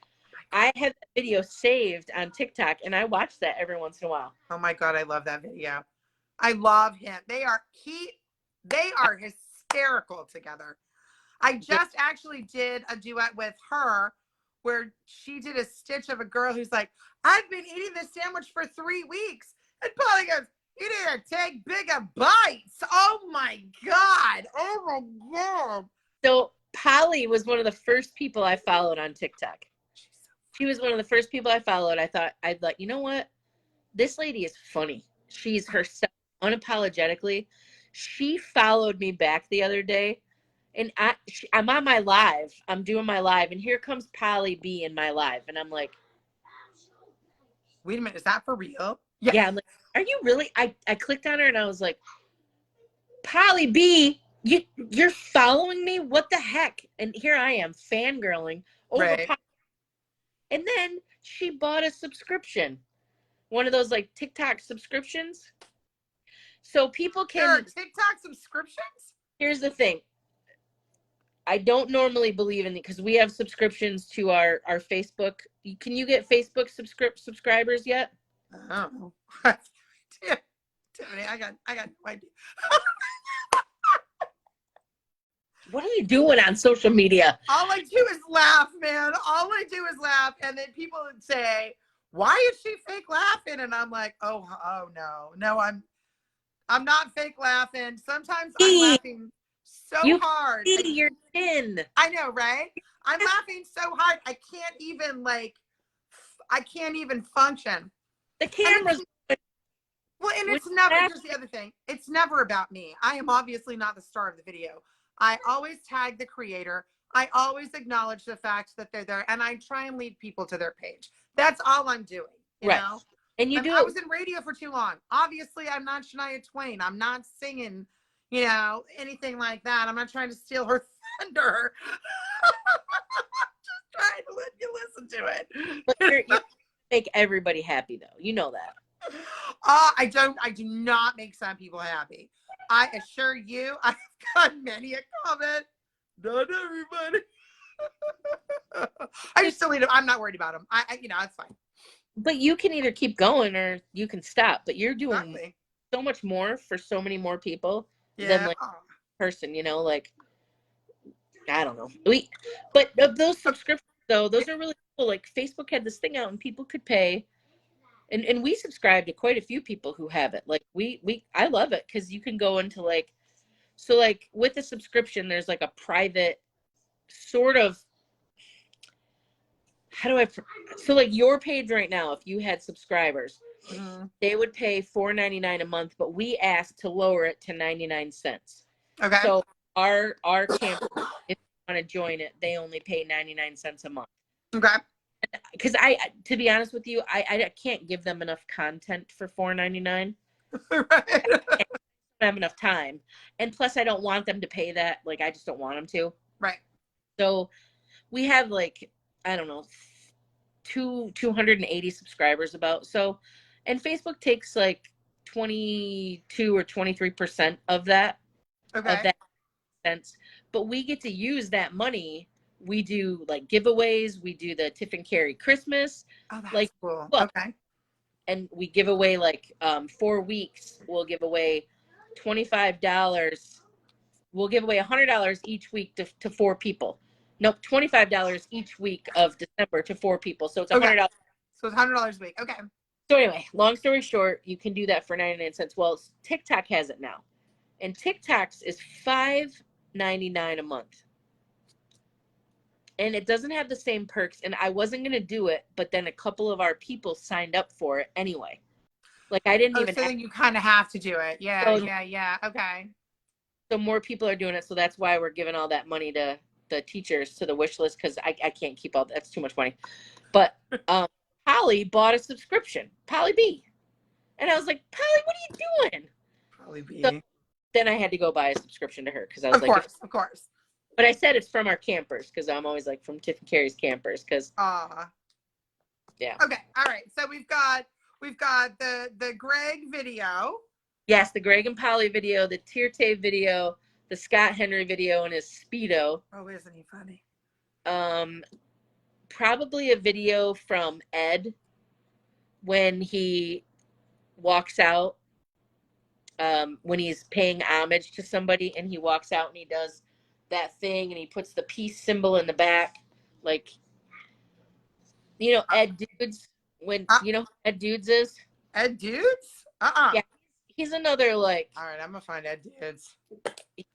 I have that video saved on TikTok and I watch that every once in a while. Oh my God, I love that video. I love him. They are hysterical together. I just actually did a duet with her where she did a stitch of a girl who's like, I've been eating this sandwich for 3 weeks. And Polly goes, you need to take bigger bites. Oh my God. So Polly was one of the first people I followed on TikTok. She was one of the first people I followed. I thought, I'd like, you know what? This lady is funny. She's herself unapologetically. She followed me back the other day, and I'm on my live. I'm doing my live, and here comes Polly B in my live, and I'm like, wait a minute, is that for real? Yeah, I'm like, are you really? I clicked on her, and I was like, Polly B, you're following me? What the heck? And here I am fangirling over right. Polly. And then she bought a subscription, one of those like TikTok subscriptions. So people can. There are TikTok subscriptions? Here's the thing. I don't normally believe in it because we have subscriptions to our Facebook. Can you get Facebook subscribers yet? Oh, Tiffany, I got no idea. What are you doing on social media? All I do is laugh, man. All I do is laugh, and then people would say, "Why is she fake laughing?" And I'm like, "Oh no, I'm not fake laughing. Sometimes I'm laughing so hard. Your chin. I know, right? I'm laughing so hard I can't even function. The camera's. Well, and it's never. Here's the other thing. It's never about me. I am obviously not the star of the video. I always tag the creator. I always acknowledge the fact that they're there, and I try and lead people to their page. That's all I'm doing. You know? And you do I it. was in radio for too long. Obviously, I'm not Shania Twain. I'm not singing, you know, anything like that. I'm not trying to steal her thunder. Just trying to let you listen to it. But you make everybody happy, though. You know that. I do not make some people happy. I assure you, I've got many a comment. Not everybody. I just delete them. I'm not worried about them. You know, it's fine. But you can either keep going or you can stop. But you're doing Exactly. so much more for so many more people than Yeah. like person, you know, like I don't know. But of those subscriptions though, those are really cool. Like Facebook had this thing out and people could pay. And we subscribe to quite a few people who have it. Like I love it because you can go into like, so like with the subscription, there's like a private sort of, so like your page right now, if you had subscribers, they would pay $4.99 a month, but we asked to lower it to 99 cents. Okay. So our camp, if you want to join it, they only pay 99 cents a month. Okay. Because to be honest with you, I can't give them enough content for $4.99. Right. I don't have enough time, and plus I don't want them to pay that. Like I just don't want them to. Right. So we have like I don't know 280 subscribers about. So, and Facebook takes like 22 or 23% of that. Okay. Of that sense, but we get to use that money. We do like giveaways. We do the Tiff and Cari Christmas. Oh, that's like cool. well, Okay. And we give away like 4 weeks. We'll give away $25. We'll give away $100 each week to 4 people. Nope, $25 each week of December to 4 people. So it's $100. Okay. So it's $100 a week. Okay. So anyway, long story short, you can do that for 99 cents. Well, TikTok has it now, and TikTok's is $5.99 a month. And it doesn't have the same perks. And I wasn't going to do it, but then a couple of our people signed up for it anyway. Like I didn't even. So then you kind of have to do it. Yeah. So, Yeah. Okay. So more people are doing it. So that's why we're giving all that money to the teachers to the wish list. Cause I can't keep all that's too much money. But Polly bought a subscription, Polly B. And I was like, Polly, what are you doing? Probably be. So then I had to go buy a subscription to her. Cause I was Of course. But I said it's from our campers because I'm always like from Tiff and Cari's campers because yeah. Okay. All right. So we've got the Greg video. Yes, the Greg and Polly video, the Tirte video, the Scott Henry video, and his Speedo. Oh, isn't he funny? Probably a video from Ed when he walks out, when he's paying homage to somebody and he walks out and he does that thing and he puts the peace symbol in the back, like you know Ed Dudes when you know who Ed Dudes is. Ed Dudes? Yeah, he's another like. All right, I'm gonna find Ed Dudes.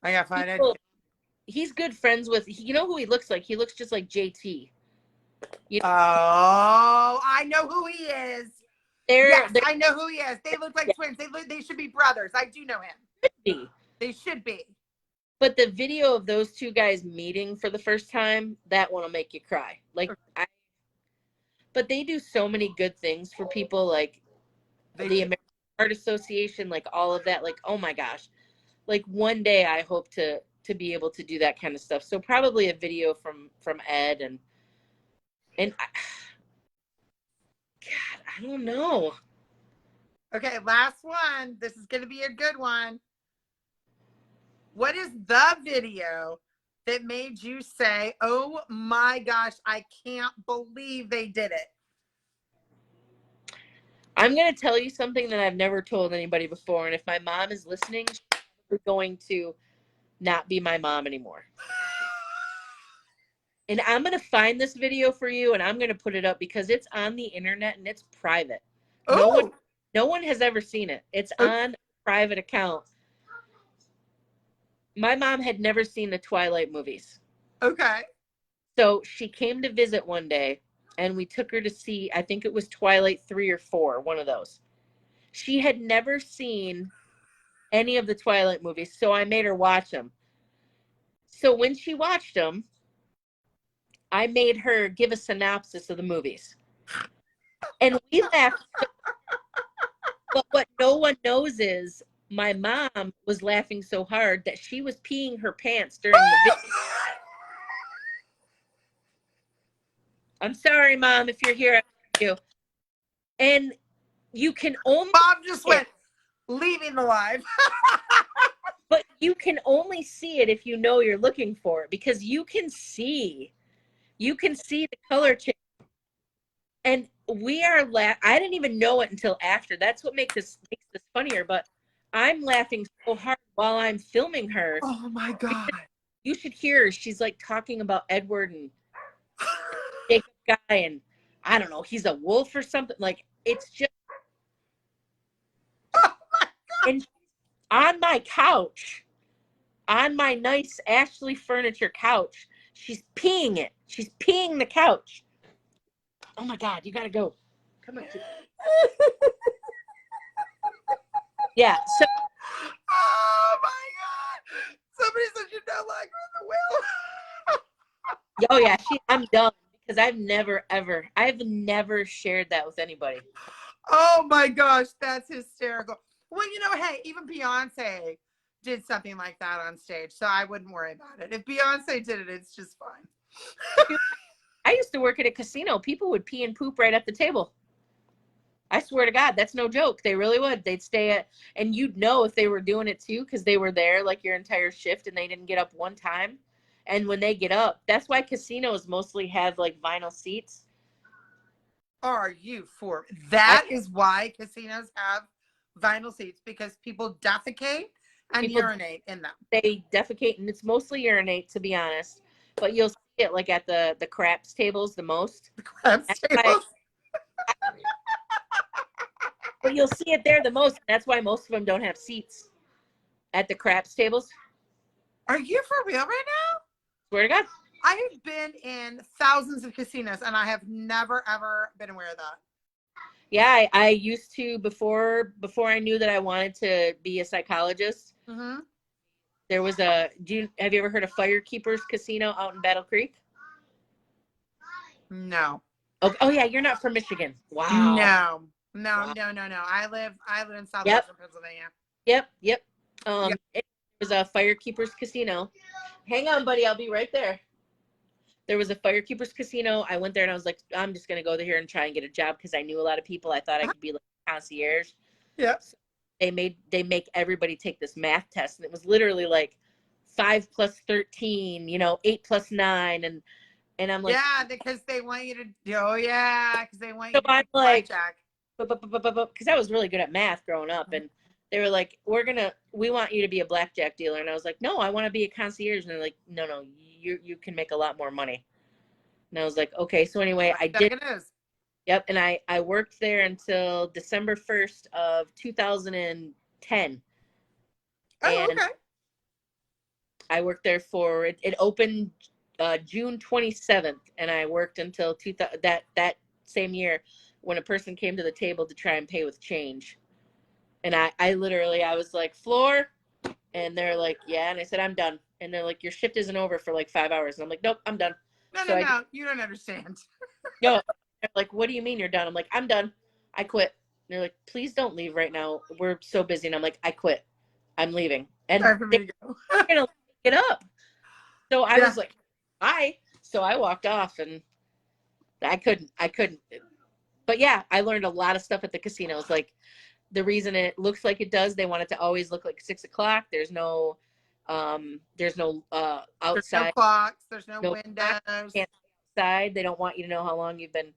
I gotta find Ed. He's good friends with. You know who he looks like? He looks just like JT. You know? Oh, I know who he is. Yes, I know who he is. They look like twins. They should be brothers. I do know him. They should be. But the video of those two guys meeting for the first time, that one will make you cry. Like, but they do so many good things for people, like the American Heart Association, like all of that. Like, oh my gosh, like one day I hope to be able to do that kind of stuff. So probably a video from Ed and God, I don't know. Okay, last one. This is gonna be a good one. What is the video that made you say, oh my gosh, I can't believe they did it? I'm going to tell you something that I've never told anybody before. And if my mom is listening, she's going to not be my mom anymore. And I'm going to find this video for you and I'm going to put it up because it's on the internet and it's private. Oh. No one has ever seen it. It's on a private account. My mom had never seen the Twilight movies. Okay. So she came to visit one day and we took her to see, I think it was Twilight 3 or 4, one of those. She had never seen any of the Twilight movies, so I made her watch them. So when she watched them, I made her give a synopsis of the movies. And we laughed. But what no one knows is my mom was laughing so hard that she was peeing her pants during the video. I'm sorry, Mom, if you're here, I love you. And you can only Bob just went, leaving the live. but you can only see it if you know you're looking for it, because you can see the color change. And we are I didn't even know it until after. That's what makes this funnier. But I'm laughing so hard while I'm filming her. Oh my God. You should hear her. She's like talking about Edward and Jacob guy, and I don't know, he's a wolf or something. Like, it's just and on my couch, on my nice Ashley furniture couch, she's peeing it. She's peeing the couch. Oh my God, you gotta go. Come on. Yeah. So. Oh my God. Somebody said you don't like her in the will. Oh yeah, I'm done, because I've never shared that with anybody. Oh my gosh, that's hysterical. Well, you know, hey, even Beyonce did something like that on stage, so I wouldn't worry about it. If Beyonce did it, it's just fine. I used to work at a casino. People would pee and poop right at the table. I swear to God, that's no joke. They really would. They'd stay at, and you'd know if they were doing it too, because they were there like your entire shift and they didn't get up one time. And when they get up, that's why casinos mostly have like vinyl seats. Are you for that? Is why casinos have vinyl seats, because people defecate and urinate in them. They defecate, and it's mostly urinate, to be honest. But you'll see it like at the craps tables the most. The craps tables. But you'll see it there the most. That's why most of them don't have seats at the craps tables. Are you for real right now? Swear to God. I have been in thousands of casinos and I have never, ever been aware of that. Yeah, I used to before I knew that I wanted to be a psychologist. Mm-hmm. There was have you ever heard of Firekeepers Casino out in Battle Creek? No. Oh yeah, you're not from Michigan. Wow. No. I live in Southwestern Pennsylvania. Yep. It was a Firekeepers Casino. Hang on, buddy, I'll be right there. There was a Firekeepers Casino. I went there and I was like, I'm just gonna go there and try and get a job, because I knew a lot of people. I thought I could be like a concierge. Yep. So they make everybody take this math test, and it was literally like 5 plus 13, 8 plus 9, and I'm like, yeah, because they want you to. Oh yeah, because they want so you to. I'm like, blackjack. Because I was really good at math growing up, and they were like, we want you to be a blackjack dealer, and I was like, no, I want to be a concierge, and they're like, no, you can make a lot more money, and I was like, okay. So anyway, I did. It is. Yep, and I worked there until December 1st of 2010. Oh, and okay. I worked there for it opened June 27th, and I worked until that same year, when a person came to the table to try and pay with change. And I literally, I was like, floor? And they're like, yeah. And I said, I'm done. And they're like, your shift isn't over for like 5 hours. And I'm like, nope, I'm done. No, you don't understand. No, they're like, what do you mean you're done? I'm like, I'm done. I quit. And they're like, please don't leave right now. We're so busy. And I'm like, I quit. I'm leaving. And Time for me to go. they're gonna get up. So I was like, bye. So I walked off, and I couldn't. But yeah, I learned a lot of stuff at the casinos. Like, the reason it looks like it does, they want it to always look like 6 o'clock. There's no outside. There's no clocks. There's no windows. Outside. They don't want you to know how long you've been,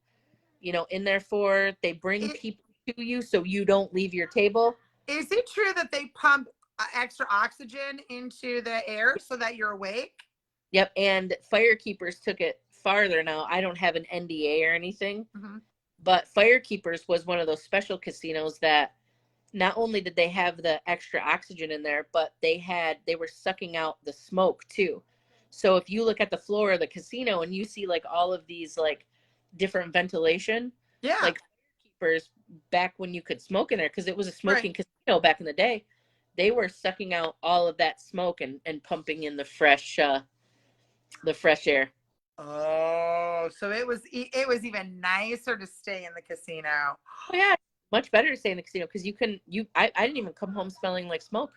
in there for. They bring people to you so you don't leave your table. Is it true that they pump extra oxygen into the air so that you're awake? Yep. And Firekeepers took it farther. Now, I don't have an NDA or anything, but Firekeepers was one of those special casinos that not only did they have the extra oxygen in there, but they were sucking out the smoke too. So if you look at the floor of the casino and you see like all of these like different ventilation, like Firekeepers, back when you could smoke in there, because it was a smoking casino back in the day, they were sucking out all of that smoke and pumping in the fresh air. Oh, so it was even nicer to stay in the casino. Oh yeah, much better to stay in the casino because I didn't even come home smelling like smoke.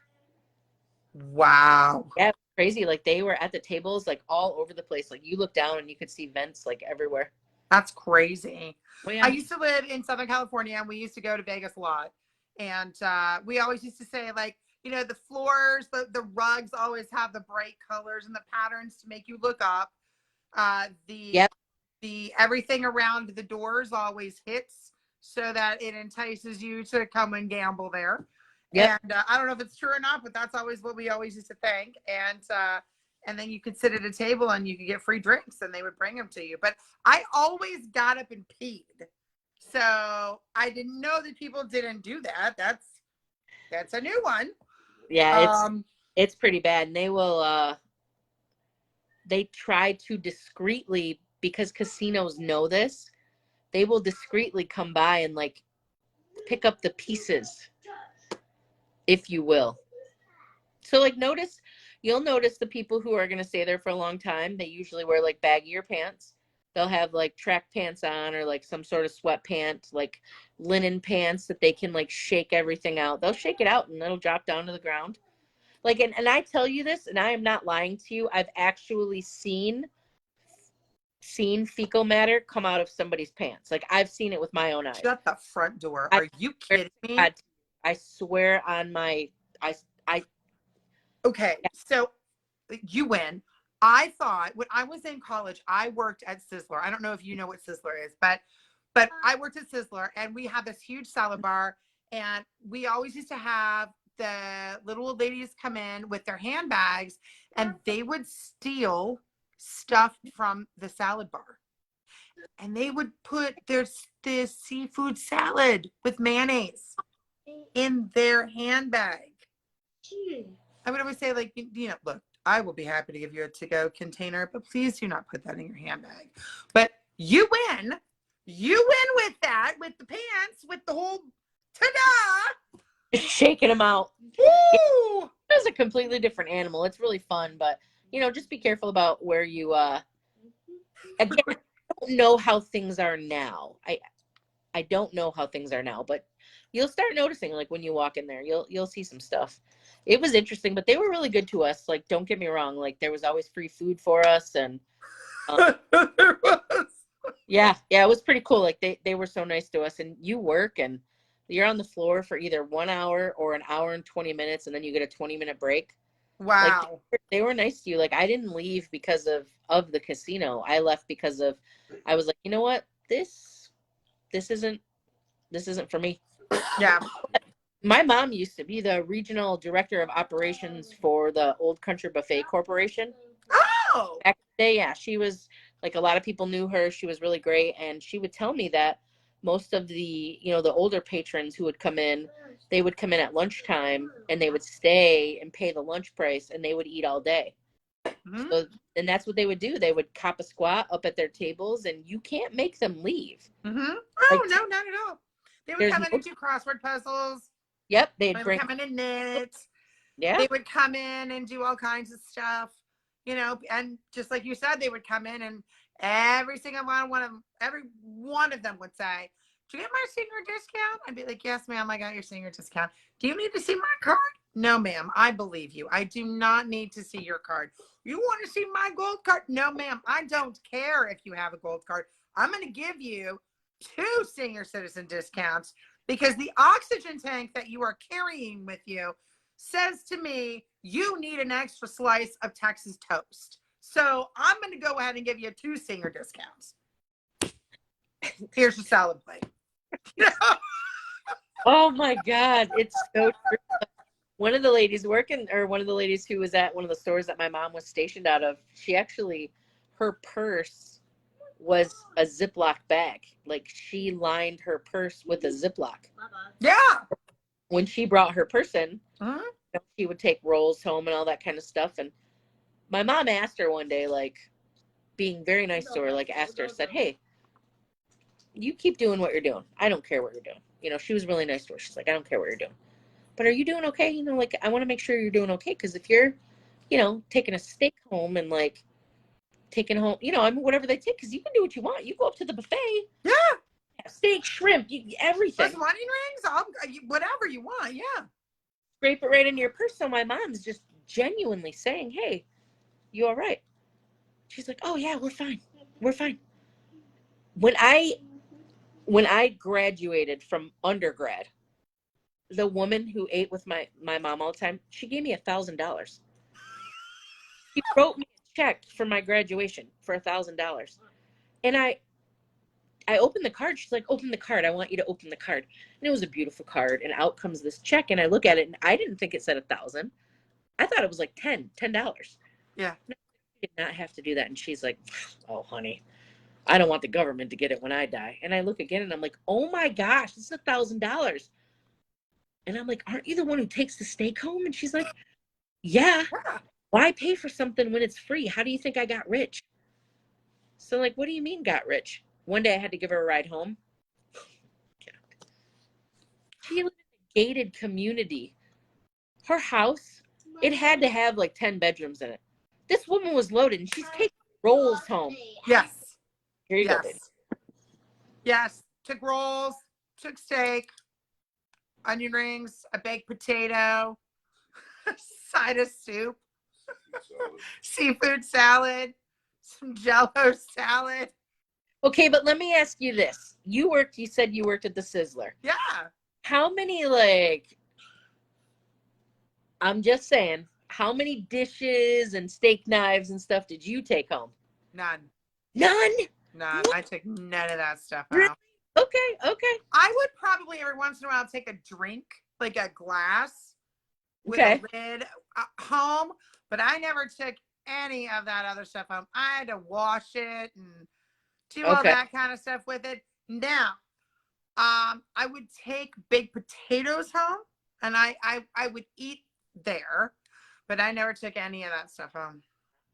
Wow. Yeah, crazy. Like they were at the tables like all over the place. Like you look down and you could see vents like everywhere. That's crazy. Oh I yeah. used to live in Southern California and we used to go to Vegas a lot. And we always used to say, like, you know, the floors, the rugs always have the bright colors and the patterns to make you look up. Yep. The everything around the doors always hits so that it entices you to come and gamble there. Yep. And I don't know if it's true or not, but that's always what we always used to think. And then you could sit at a table and you could get free drinks and they would bring them to you. But I always got up and peed. So I didn't know that people didn't do that. That's a new one. Yeah, it's pretty bad. And they try to discreetly, because casinos know this, they will discreetly come by and like pick up the pieces, if you will. So like you'll notice the people who are going to stay there for a long time, they usually wear like baggier pants. They'll have like track pants on or like some sort of sweatpant, like linen pants that they can like shake everything out. They'll shake it out and it'll drop down to the ground. Like, and I tell you this, and I am not lying to you, I've actually seen fecal matter come out of somebody's pants. Like I've seen it with my own eyes. Shut the front door. Are you kidding me? I swear on my, Okay, so you win. I thought when I was in college, I worked at Sizzler. I don't know if you know what Sizzler is, but I worked at Sizzler and we had this huge salad bar and we always used to have the little old ladies come in with their handbags and they would steal stuff from the salad bar. And they would put this seafood salad with mayonnaise in their handbag. I would always say, like, you know, look, I will be happy to give you a to-go container, but please do not put that in your handbag. But you win. You win with that, with the pants, with the whole ta-da. just shaking them out. Woo! It's a completely different animal. It's really fun, but you know, just be careful about where you again, I don't know how things are now. I don't know how things are now, but you'll start noticing, like when you walk in there, you'll see some stuff. It was interesting, but they were really good to us. Like, don't get me wrong, like there was always free food for us, and yeah, it was pretty cool. Like they were so nice to us, and you work and you're on the floor for either 1 hour or an hour and 20 minutes, and then you get a 20-minute break. Wow. Like they were nice to you. Like I didn't leave because of the casino. I left because I was like, you know what? This isn't for me. Yeah. My mom used to be the regional director of operations for the Old Country Buffet Corporation. Oh. Back in the day, yeah, she was like, a lot of people knew her. She was really great, and she would tell me that most of the, you know, the older patrons who would come in, they would come in at lunchtime and they would stay and pay the lunch price and they would eat all day. Mm-hmm. So, and that's what they would do. They would cop a squat up at their tables and you can't make them leave. Mm-hmm. Oh, like, no, not at all. They would come in and do crossword puzzles. Yep. They would come in and knit. Yeah. They would come in and do all kinds of stuff, you know, and just like you said, they would come in and every one of them would say, "Do you get my senior discount?" I'd be like, "Yes, ma'am, I got your senior discount. Do you need to see my card?" "No, ma'am, I believe you. I do not need to see your card." "You want to see my gold card?" "No, ma'am, I don't care if you have a gold card. I'm going to give you 2 senior citizen discounts because the oxygen tank that you are carrying with you says to me you need an extra slice of Texas toast. So I'm going to go ahead and give you 2 senior discounts. Here's your salad plate." Oh my God. It's so true. One of the ladies who was at one of the stores that my mom was stationed out of, her purse was a Ziploc bag. Like she lined her purse with a Ziploc. Yeah. When she brought her purse in, Uh-huh. she would take rolls home and all that kind of stuff. And my mom asked her one day, like being very nice to her, like asked her, said, "Hey, you keep doing what you're doing. I don't care what you're doing." You know, she was really nice to her. She's like, "I don't care what you're doing. But are you doing okay? You know, like I want to make sure you're doing okay. Because if you're, you know, taking a steak home and like taking home, I mean, whatever they take, because you can do what you want. You go up to the buffet. Yeah. Steak, shrimp, everything. Plus onion rings, whatever you want. Yeah. Scrape it right into your purse. So my mom's just genuinely saying, hey, you all right? She's like, oh yeah, we're fine. We're fine. When I graduated from undergrad, the woman who ate with my mom all the time, she gave me $1,000. She wrote me a check for my graduation for $1,000. And I opened the card. She's like, open the card. I want you to open the card. And it was a beautiful card. And out comes this check. And I look at it and I didn't think it said 1,000. I thought it was like $10. Yeah. No, I did not have to do that. And she's like, oh, honey, I don't want the government to get it when I die. And I look again and I'm like, oh my gosh, this is $1,000. And I'm like, aren't you the one who takes the steak home? And she's like, yeah. Why pay for something when it's free? How do you think I got rich? So like, what do you mean got rich? One day I had to give her a ride home. She lived in a gated community. Her house, it had to have like 10 bedrooms in it. This woman was loaded and she's taking rolls home. Yes. Here you go, baby. Yes. Took rolls, took steak, onion rings, a baked potato, a side of soup, seafood salad, some Jell-O salad. Okay, but let me ask you this. You said you worked at the Sizzler. Yeah. How many, I'm just saying, how many dishes and steak knives and stuff did you take home? None. None? None. What? I took none of that stuff out. Really? Okay. I would probably every once in a while take a drink, like a glass with a lid home, but I never took any of that other stuff home. I had to wash it and do all that kind of stuff with it. Now, I would take baked potatoes home and I would eat there, but I never took any of that stuff home.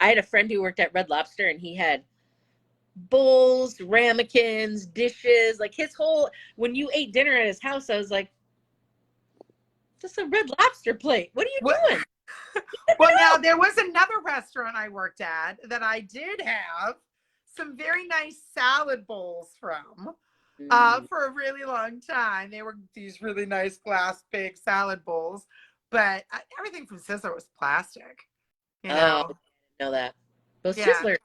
I had a friend who worked at Red Lobster and he had bowls, ramekins, dishes, like his whole, when you ate dinner at his house, I was like, this is a Red Lobster plate. What are you doing? Well, now there was another restaurant I worked at that I did have some very nice salad bowls from for a really long time. They were these really nice glass big salad bowls, but everything from Sizzler was plastic. You know? Oh, I didn't know that. Well, Sizzler a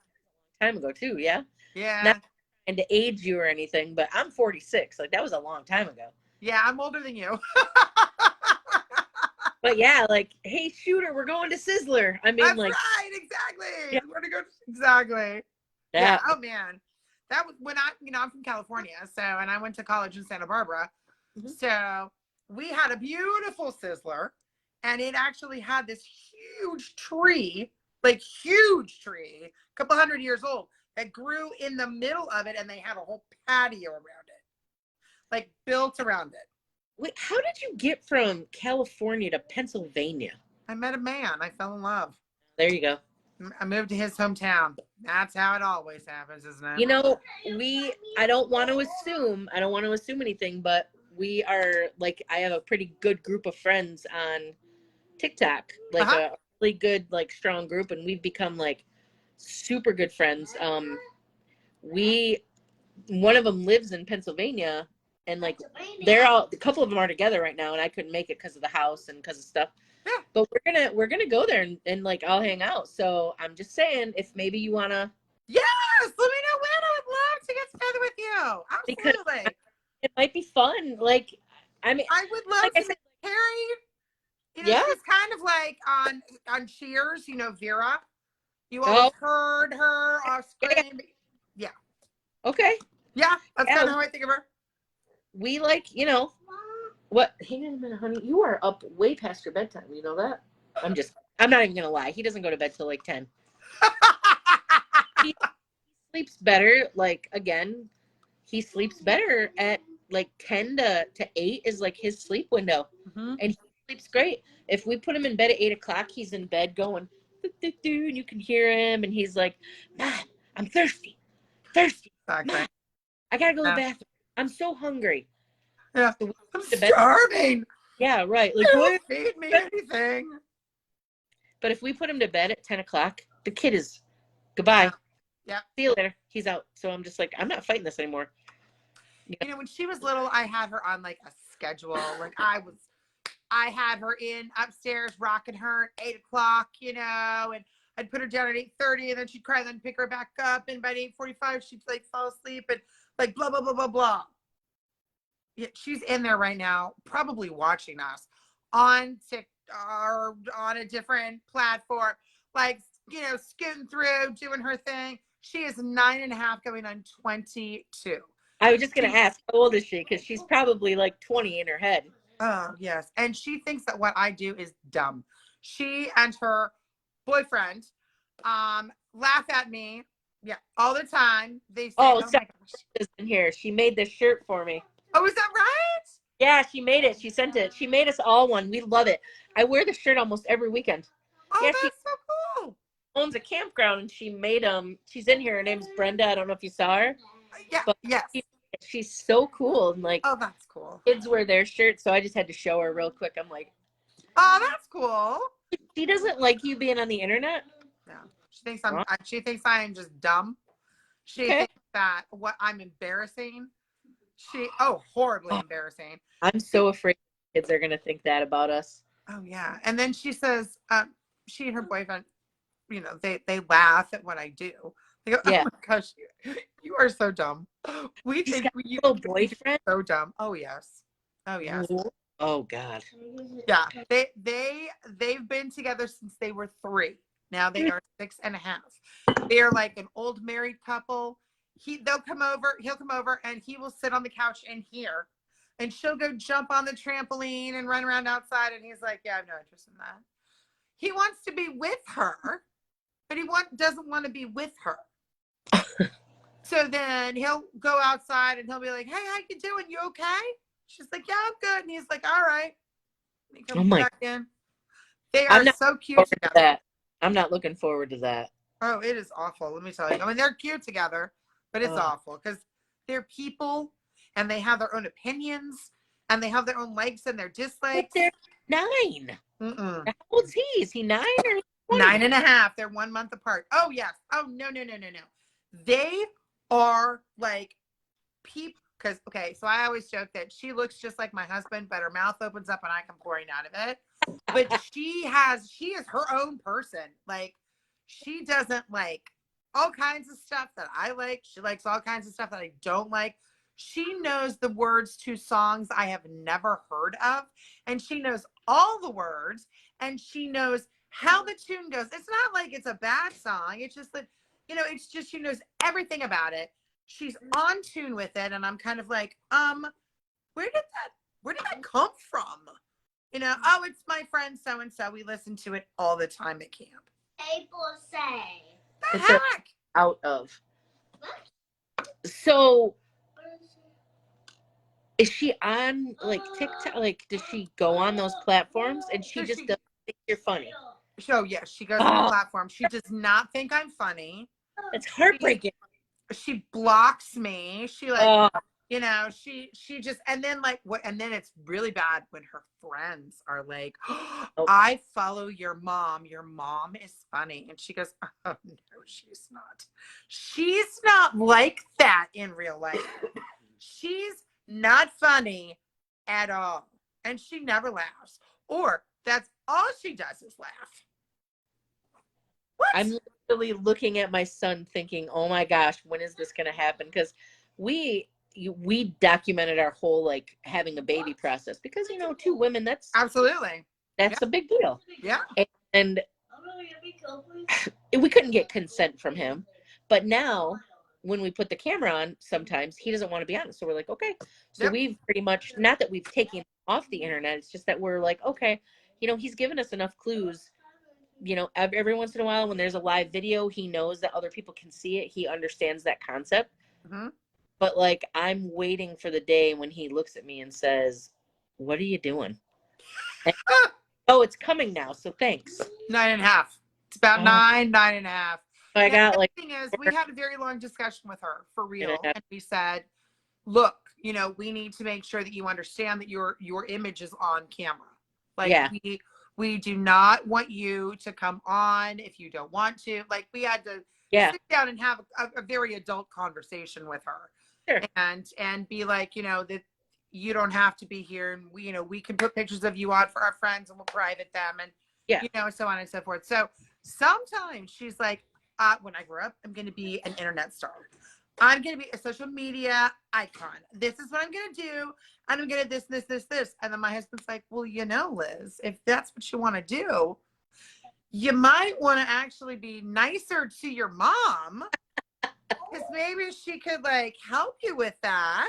long time ago too, yeah? Yeah. Not trying to age you or anything, but I'm 46. Like that was a long time ago. Yeah, I'm older than you. But yeah, like, hey, shooter, we're going to Sizzler. I mean, that's like, right, exactly. Yeah. We're gonna go exactly. Yeah. Oh man, that was when I'm from California, so and I went to college in Santa Barbara, so we had a beautiful Sizzler, and it actually had this huge tree, a couple 100 years old, that grew in the middle of it, and they had a whole patio around it, like built around it. Wait, how did you get from California to Pennsylvania? I met a man. I fell in love. There you go. I moved to his hometown. That's how it always happens, isn't it? You know, I don't want to assume anything, but we are like, I have a pretty good group of friends on TikTok, like a really good, like strong group. And we've become like super good friends. One of them lives in Pennsylvania. And like a couple of them are together right now, and I couldn't make it because of the house and because of stuff. Yeah. But we're gonna go there and like I'll hang out. So I'm just saying, if maybe you wanna. Yes, let me know when. I would love to get together with you. Absolutely. Because it might be fun. Like, I mean, I would love to meet Cari. She's kind of like on Cheers. You know, Vera. You always heard her off screen. Yeah. Okay. Yeah, that's kind of how I think of her. We like, what? Hang on a minute, honey. You are up way past your bedtime. You know that? I'm not even going to lie. He doesn't go to bed till like 10. He sleeps better. Like, again, he sleeps better at like 10 to 8 is like his sleep window. And he sleeps great. If we put him in bed at 8 o'clock, he's in bed going, and you can hear him. And he's like, Mom, I'm thirsty. Exactly. Mom, I got to go to the bathroom. I'm so hungry. Yeah, so I'm starving. Yeah, right. Like, don't feed me anything. But if we put him to bed at 10 o'clock, the kid is goodbye. Yeah. See you later. He's out. So I'm just like, I'm not fighting this anymore. You know, when she was little, I had her on like a schedule. Like I had her in upstairs rocking her at 8 o'clock, you know, and I'd put her down at 8:30 and then she'd cry, then pick her back up. And by 8:45, she'd like fall asleep and like blah, blah, blah, blah, blah. Yeah, she's in there right now, probably watching us on TikTok or on a different platform, like, you know, scooting through, doing her thing. She is 9.5 going on 22. I was just going to ask, how old is she? Because she's probably like 20 in her head. Oh, yes. And she thinks that what I do is dumb. She and her boyfriend laugh at me. Yeah, all the time. They say, Oh, oh my gosh. is in here. She made this shirt for me. Oh, is that right? Yeah, she made it. She sent it. She made us all one. We love it. I wear the shirt almost every weekend. Oh, Yeah, that's she so cool. owns a campground and she made them. She's in here. Her name's Brenda. I don't know if you saw her. Yeah, But yes. she's so cool. And like, Oh, that's cool. kids wear their shirts. So I just had to show her real quick. I'm like, Oh, that's cool. she doesn't like you being on the internet. No, she thinks I am just dumb. She Okay. thinks that what I'm embarrassing. Horribly embarrassing. I'm so afraid kids are going to think that about us. Oh yeah. And then she says, she and her boyfriend, you know, they laugh at what I do. They go, Yeah. oh my gosh, you are so dumb. We She's think got you a little boyfriend. so dumb. Oh yes. Oh yes. Oh God. Yeah. They've been together since they were 3. Now they are 6.5. They are like an old married couple. He'll come over and he will sit on the couch in here and she'll go jump on the trampoline and run around outside. And he's like, yeah, I have no interest in that. He wants to be with her, but he doesn't want to be with her. So then he'll go outside and he'll be like, hey, how you doing? You okay? She's like, yeah, I'm good. And he's like, all right. And he comes back in. They are so cute together. I'm not looking forward to that. Oh, it is awful. Let me tell you. I mean, they're cute together, but it's awful because they're people and they have their own opinions and they have their own likes and their dislikes. But they're 9. Mm-mm. How old is he? Is he 9 or 20? 9.5. They're 1 month apart. Oh, yes. Oh, no. They are like people. Because, okay, so I always joke that she looks just like my husband, but her mouth opens up and I come pouring out of it. But she is her own person. Like, she doesn't like all kinds of stuff that I like. She likes all kinds of stuff that I don't like. She knows the words to songs I have never heard of. And she knows all the words. And she knows how the tune goes. It's not like it's a bad song. It's just that, you know, it's just she knows everything about it. She's on tune with it. And I'm kind of like, where did that come from? You know, oh, it's my friend so-and-so. We listen to it all the time at camp. April say. The It's heck? out of. So is she on like TikTok? Like, does she go on those platforms and she just doesn't think you're funny? So yes, she goes on the platform. She does not think I'm funny. It's heartbreaking. She blocks me. She like, you know, she just, and then like what, and then it's really bad when her friends are like, I follow your mom. Your mom is funny. And she goes, oh no, she's not. She's not like that in real life. She's not funny at all. And she never laughs. Or that's all she does is laugh. What? I'm literally looking at my son thinking, oh my gosh, when is this going to happen? Because we documented our whole like having a baby process because, you know, 2 women, that's Absolutely. a big deal. Yeah. And we couldn't get consent from him. But now when we put the camera on, sometimes he doesn't want to be on it. So we're like, okay. So we've pretty much, not that we've taken off the internet, it's just that we're like, okay, you know, he's given us enough clues. You know, every once in a while when there's a live video, he knows that other people can see it. He understands that concept. Mm-hmm. But like, I'm waiting for the day when he looks at me and says, what are you doing? And, oh, it's coming now. So thanks. 9.5. It's about 9.5. I got like, the thing is, we had a very long discussion with her for real. And we said, look, you know, we need to make sure that you understand that your image is on camera. Like we do not want you to come on if you don't want to. Like we had to Yeah. sit down and have a very adult conversation with her. Sure. And be like, you know, that you don't have to be here, and we, you know, we can put pictures of you on for our friends and we'll private them, and Yeah. you know, so on and so forth. So sometimes she's like, when I grow up, I'm going to be an internet star. I'm going to be a social media icon. This is what I'm going to do. And I'm going to this. And then my husband's like, well, you know, Liz, if that's what you want to do, you might want to actually be nicer to your mom, because maybe she could like help you with that.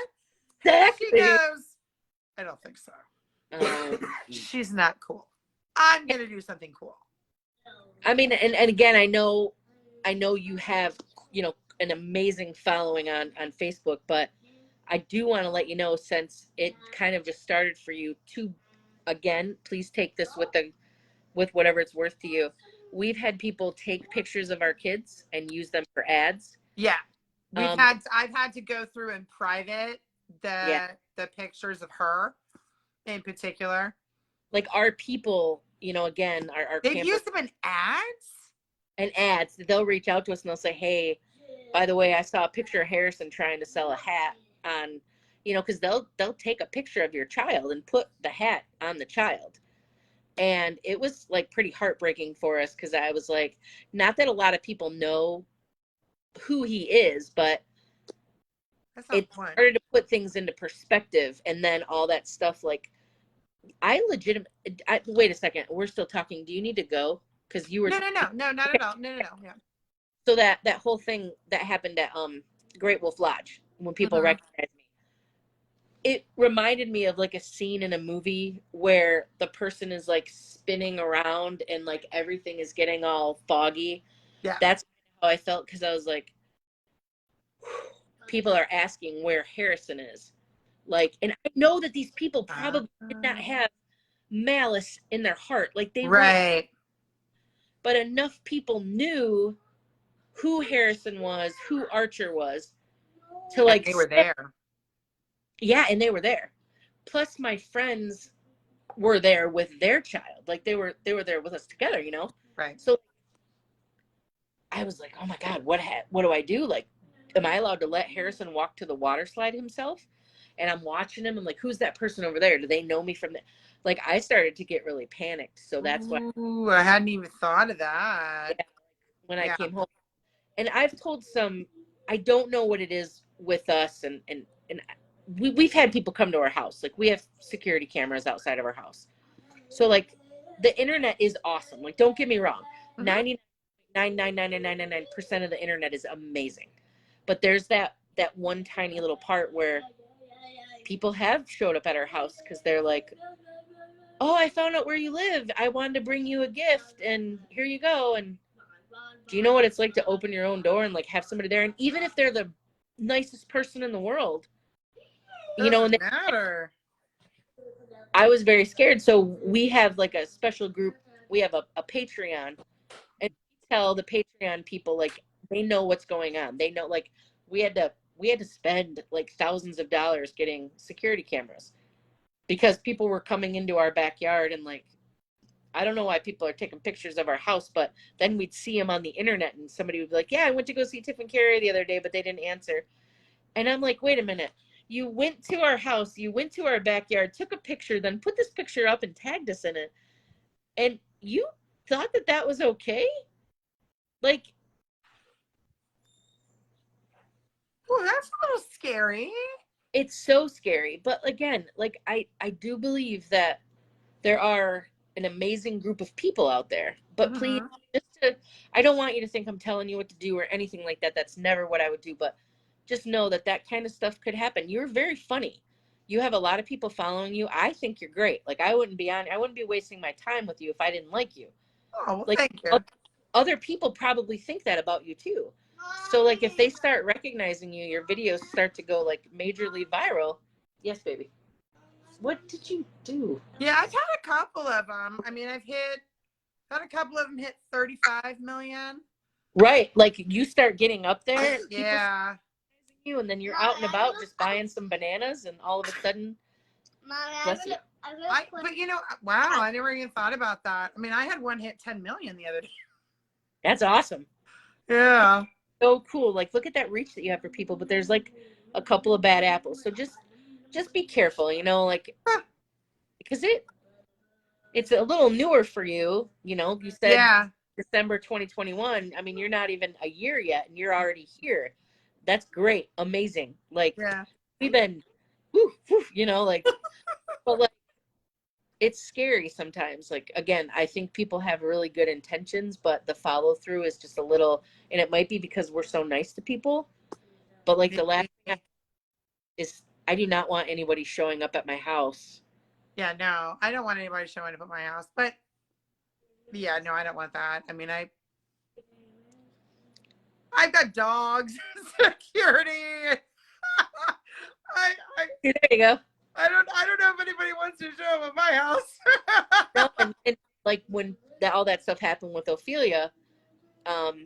Exactly. She goes, I don't think so. She's She's not cool. I'm going to do something cool. I mean, and again, I know you have, you know, an amazing following on Facebook, but I do want to let you know, since it kind of just started for you, to, again, please take this with whatever it's worth to you. We've had people take pictures of our kids and use them for ads. Yeah. I've had to go through in private the pictures of her in particular. Like our people, you know, again, our They've campers used them in ads. and ads. They'll reach out to us and they'll say, hey, by the way, I saw a picture of Harrison trying to sell a hat on, you know, because they'll take a picture of your child and put the hat on the child. And it was like pretty heartbreaking for us, because I was like, not that a lot of people know who he is, but it started to put things into perspective. And then all that stuff, like, wait a second, we're still talking. Do you need to go? Because you were no, not at all. No. Yeah. So that whole thing that happened at Great Wolf Lodge, when people recognized me, it reminded me of like a scene in a movie where the person is like spinning around and like everything is getting all foggy. Yeah. That's how I felt, because I was like, people are asking where Harrison is. Like, and I know that these people probably did not have malice in their heart. Like, they weren't, but enough people knew who Harrison was, who Archer was, to like, they were there. Yeah, and they were there. Plus my friends were there with their child. Like, they were there with us together, you know? Right. So I was like, oh my God, what do I do? Like, am I allowed to let Harrison walk to the water slide himself? And I'm watching him. I'm like, who's that person over there? Do they know me from the, like, I started to get really panicked. So that's why. Ooh, I hadn't even thought of that. Yeah, when I came home. And I've told some, I don't know what it is with us, and we've had people come to our house. Like, we have security cameras outside of our house. So like, the internet is awesome. Like, don't get me wrong. 99.99999% of the internet is amazing. But there's that one tiny little part where people have showed up at our house because they're like, oh, I found out where you live. I wanted to bring you a gift, and here you go. And do you know what it's like to open your own door and like have somebody there? And even if they're the nicest person in the world, you know, and matter. I was very scared. So we have like a special group. We have a Patreon, and we tell the Patreon people, like, they know what's going on. They know, like, we had to spend like thousands of dollars getting security cameras because people were coming into our backyard, and like, I don't know why people are taking pictures of our house, but then we'd see them on the internet and somebody would be like, yeah, I went to go see Tiff and Cari the other day, but they didn't answer. And I'm like, wait a minute. You went to our house, you went to our backyard, took a picture, then put this picture up and tagged us in it. And you thought that was okay? Like, well, that's a little scary. It's so scary. But again, like, I do believe that there are an amazing group of people out there. But please, I don't want you to think I'm telling you what to do or anything like that. That's never what I would do. But just know that kind of stuff could happen. You're very funny. You have a lot of people following you. I think you're great. Like, I wouldn't be wasting my time with you if I didn't like you. Oh, well, like, thank you. Other people probably think that about you too. So like, if they start recognizing you, your videos start to go like majorly viral. Yes, baby. What did you do? Yeah, I've had a couple of them. I mean, I've had a couple of them hit 35 million. Right. Like, you start getting up there. Yeah. You, and then you're out and about just buying some bananas, and all of a sudden, bless you. But you know, wow, I never even thought about that. I mean, I had one hit 10 million the other day. That's awesome. Yeah. So cool. Like, look at that reach that you have for people, but there's like a couple of bad apples. So just be careful, you know, like, because it's a little newer for you. You know, you said Yeah. December 2021. I mean, you're not even a year yet, and you're already here. That's great, amazing. Like, Yeah. we've been, whew, whew, you know, like, but like, it's scary sometimes. Like, again, I think people have really good intentions, but the follow through is just a little, and it might be because we're so nice to people. But like the last thing is, I do not want anybody showing up at my house. Yeah, no, I don't want anybody showing up at my house, but yeah, no, I don't want that. I mean, I've got dogs, security. I There you go. I don't know if anybody wants to show up at my house. No, and like when all that stuff happened with Ophelia, I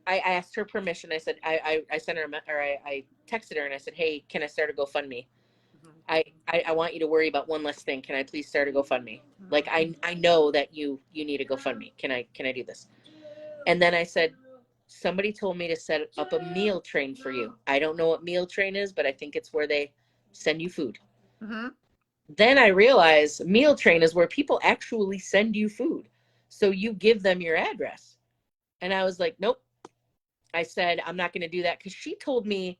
asked her permission. I said I sent her I texted her and I said, hey, can I start a GoFundMe? I want you to worry about one less thing. Can I please start a GoFundMe? Like I know that you need a GoFundMe. Can I do this? And then I said, somebody told me to set up a meal train for you. I don't know what meal train is, but I think it's where they send you food. Mm-hmm. Then I realized meal train is where people actually send you food. So you give them your address. And I was like, nope. I said, I'm not going to do that because she told me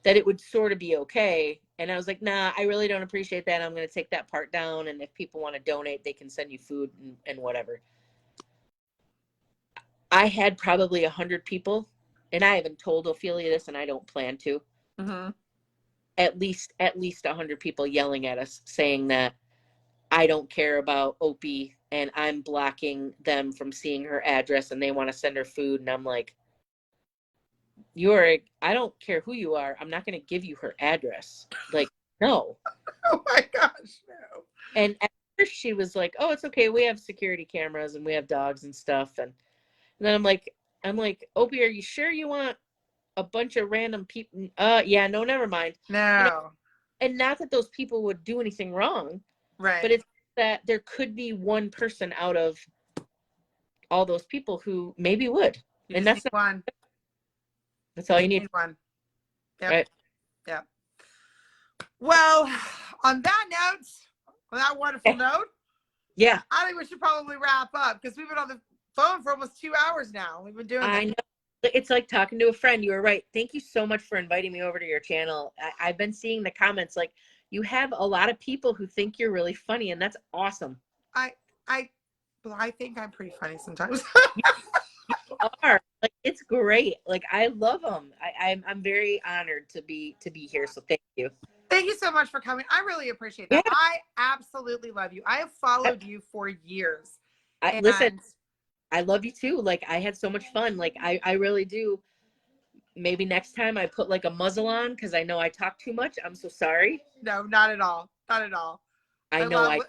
that it would sort of be okay. And I was like, nah, I really don't appreciate that. I'm going to take that part down. And if people want to donate, they can send you food and whatever. I had probably 100 people, and I haven't told Ophelia this, and I don't plan to. Mm-hmm. At least 100 people yelling at us saying that I don't care about Opie and I'm blocking them from seeing her address and they want to send her food. And I'm like, I don't care who you are. I'm not going to give you her address. Like, no. Oh my gosh, no. And at first she was like, oh, it's okay. We have security cameras and we have dogs and stuff. And then I'm like, Opie, are you sure you want a bunch of random people? Yeah, no, never mind. You know, No. and not that those people would do anything wrong, Right. but it's that there could be one person out of all those people who maybe would. You And just need that's not, one. that's all you need. One. Yep. Right. Yep. Well, on that note, on that wonderful note, Yeah. I think we should probably wrap up because we've been on the phone for almost 2 hours now. We've been doing I this. know. It's like talking to a friend. You were right. Thank you so much for inviting me over to your channel. I've been seeing the comments. Like, you have a lot of people who think you're really funny, and that's awesome. Well, I think I'm pretty funny sometimes. You are. Like, it's great. Like, I love them. I'm very honored to be here. So thank you. Thank you so much for coming. I really appreciate that. Yeah. I absolutely love you. I have followed you for years. Listen, I love you too. Like, I had so much fun. Like, I really do. Maybe next time I put like a muzzle on because I know I talk too much. I'm so sorry. No, not at all. Not at all. I know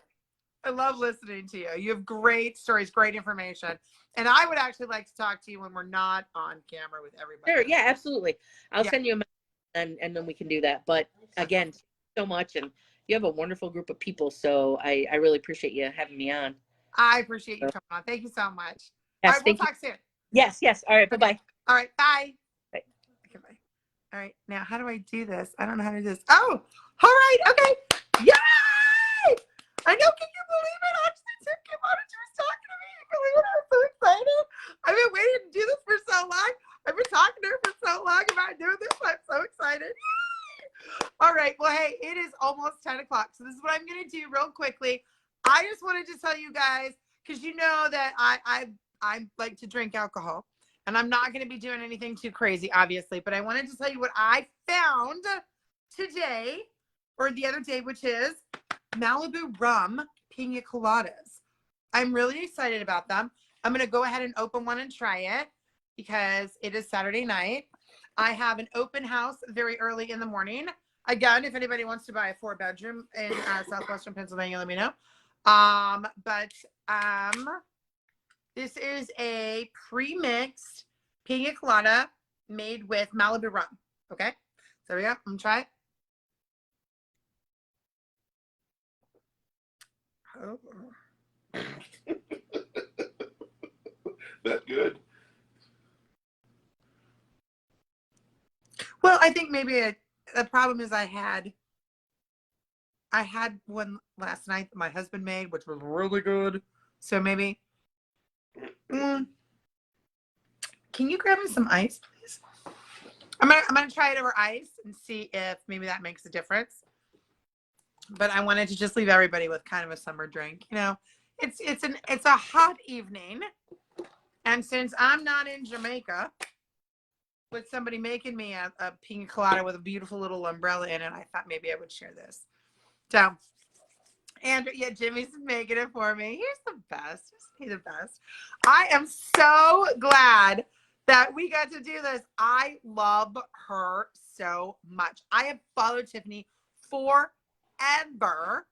I love listening to you. You have great stories, great information. And I would actually like to talk to you when we're not on camera with everybody. Sure. Yeah, absolutely. I'll send you a message and then we can do that. But again, so much. And you have a wonderful group of people. So I really appreciate you having me on. I appreciate you coming on. Thank you so much. Yes, all right, we'll talk soon. Yes. All right. Bye-bye. All right. Bye. Bye. Okay, bye. All right. Now, how do I do this? I don't know how to do this. Oh, all right. Okay. Yay! I know. Can you believe it? Actually, Tiff came on and she was talking to me. You believe it? I'm so excited. I've been waiting to do this for so long. I've been talking to her for so long about doing this. I'm so excited. All right. Well, hey, it is almost 10 o'clock. So this is what I'm going to do real quickly. I just wanted to tell you guys, because you know that I like to drink alcohol. And I'm not going to be doing anything too crazy, obviously. But I wanted to tell you what I found today or the other day, which is Malibu rum pina coladas. I'm really excited about them. I'm going to go ahead and open one and try it because it is Saturday night. I have an open house very early in the morning. Again, if anybody wants to buy a 4-bedroom in Southwestern Pennsylvania, let me know. This is a pre-mixed pina colada made with Malibu rum. Okay, so there we go. I'm gonna try it. Oh. That good. I think maybe the problem is I had one last night that my husband made, which was really good. So maybe, can you grab me some ice, please? I'm gonna try it over ice and see if maybe that makes a difference. But I wanted to just leave everybody with kind of a summer drink. You know, it's a hot evening, and since I'm not in Jamaica with somebody making me a pina colada with a beautiful little umbrella in it, I thought maybe I would share this. So, Andrew, yeah, Jimmy's making it for me. He's the best. He's the best. I am so glad that we got to do this. I love her so much. I have followed Tiffany forever.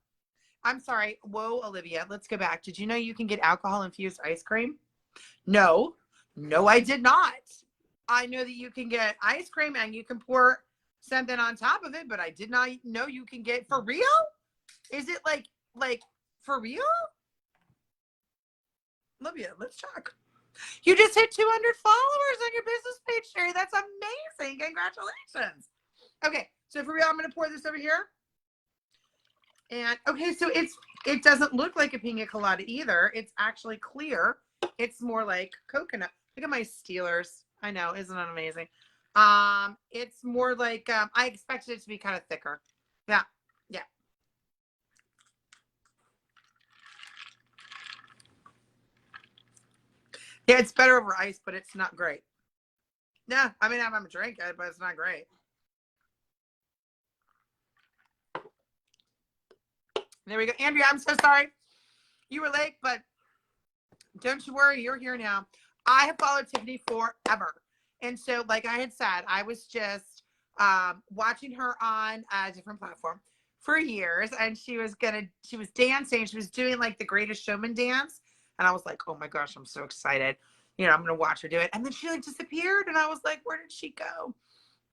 I'm sorry. Whoa, Olivia. Let's go back. Did you know you can get alcohol-infused ice cream? No. No, I did not. I know that you can get ice cream and you can pour something on top of it, but I did not know you can get, for real? Is it like for real? Olivia, let's talk. You just hit 200 followers on your business page, Sherry. That's amazing. Congratulations. Okay, so for real, I'm going to pour this over here. And okay, so it doesn't look like a pina colada either. It's actually clear. It's more like coconut. Look at my Steelers. I know, isn't it amazing? It's more like I expected it to be kind of thicker. Yeah, yeah. Yeah, it's better over ice, but it's not great. Yeah, I mean, I'm a drink it, but it's not great. There we go. Andrea, I'm so sorry you were late, but don't you worry, you're here now. I have followed Tiffany forever. And so, like I had said, I was just watching her on a different platform for years. And she was dancing. She was doing like the Greatest Showman dance. And I was like, oh my gosh, I'm so excited. You know, I'm going to watch her do it. And then she like disappeared. And I was like, where did she go?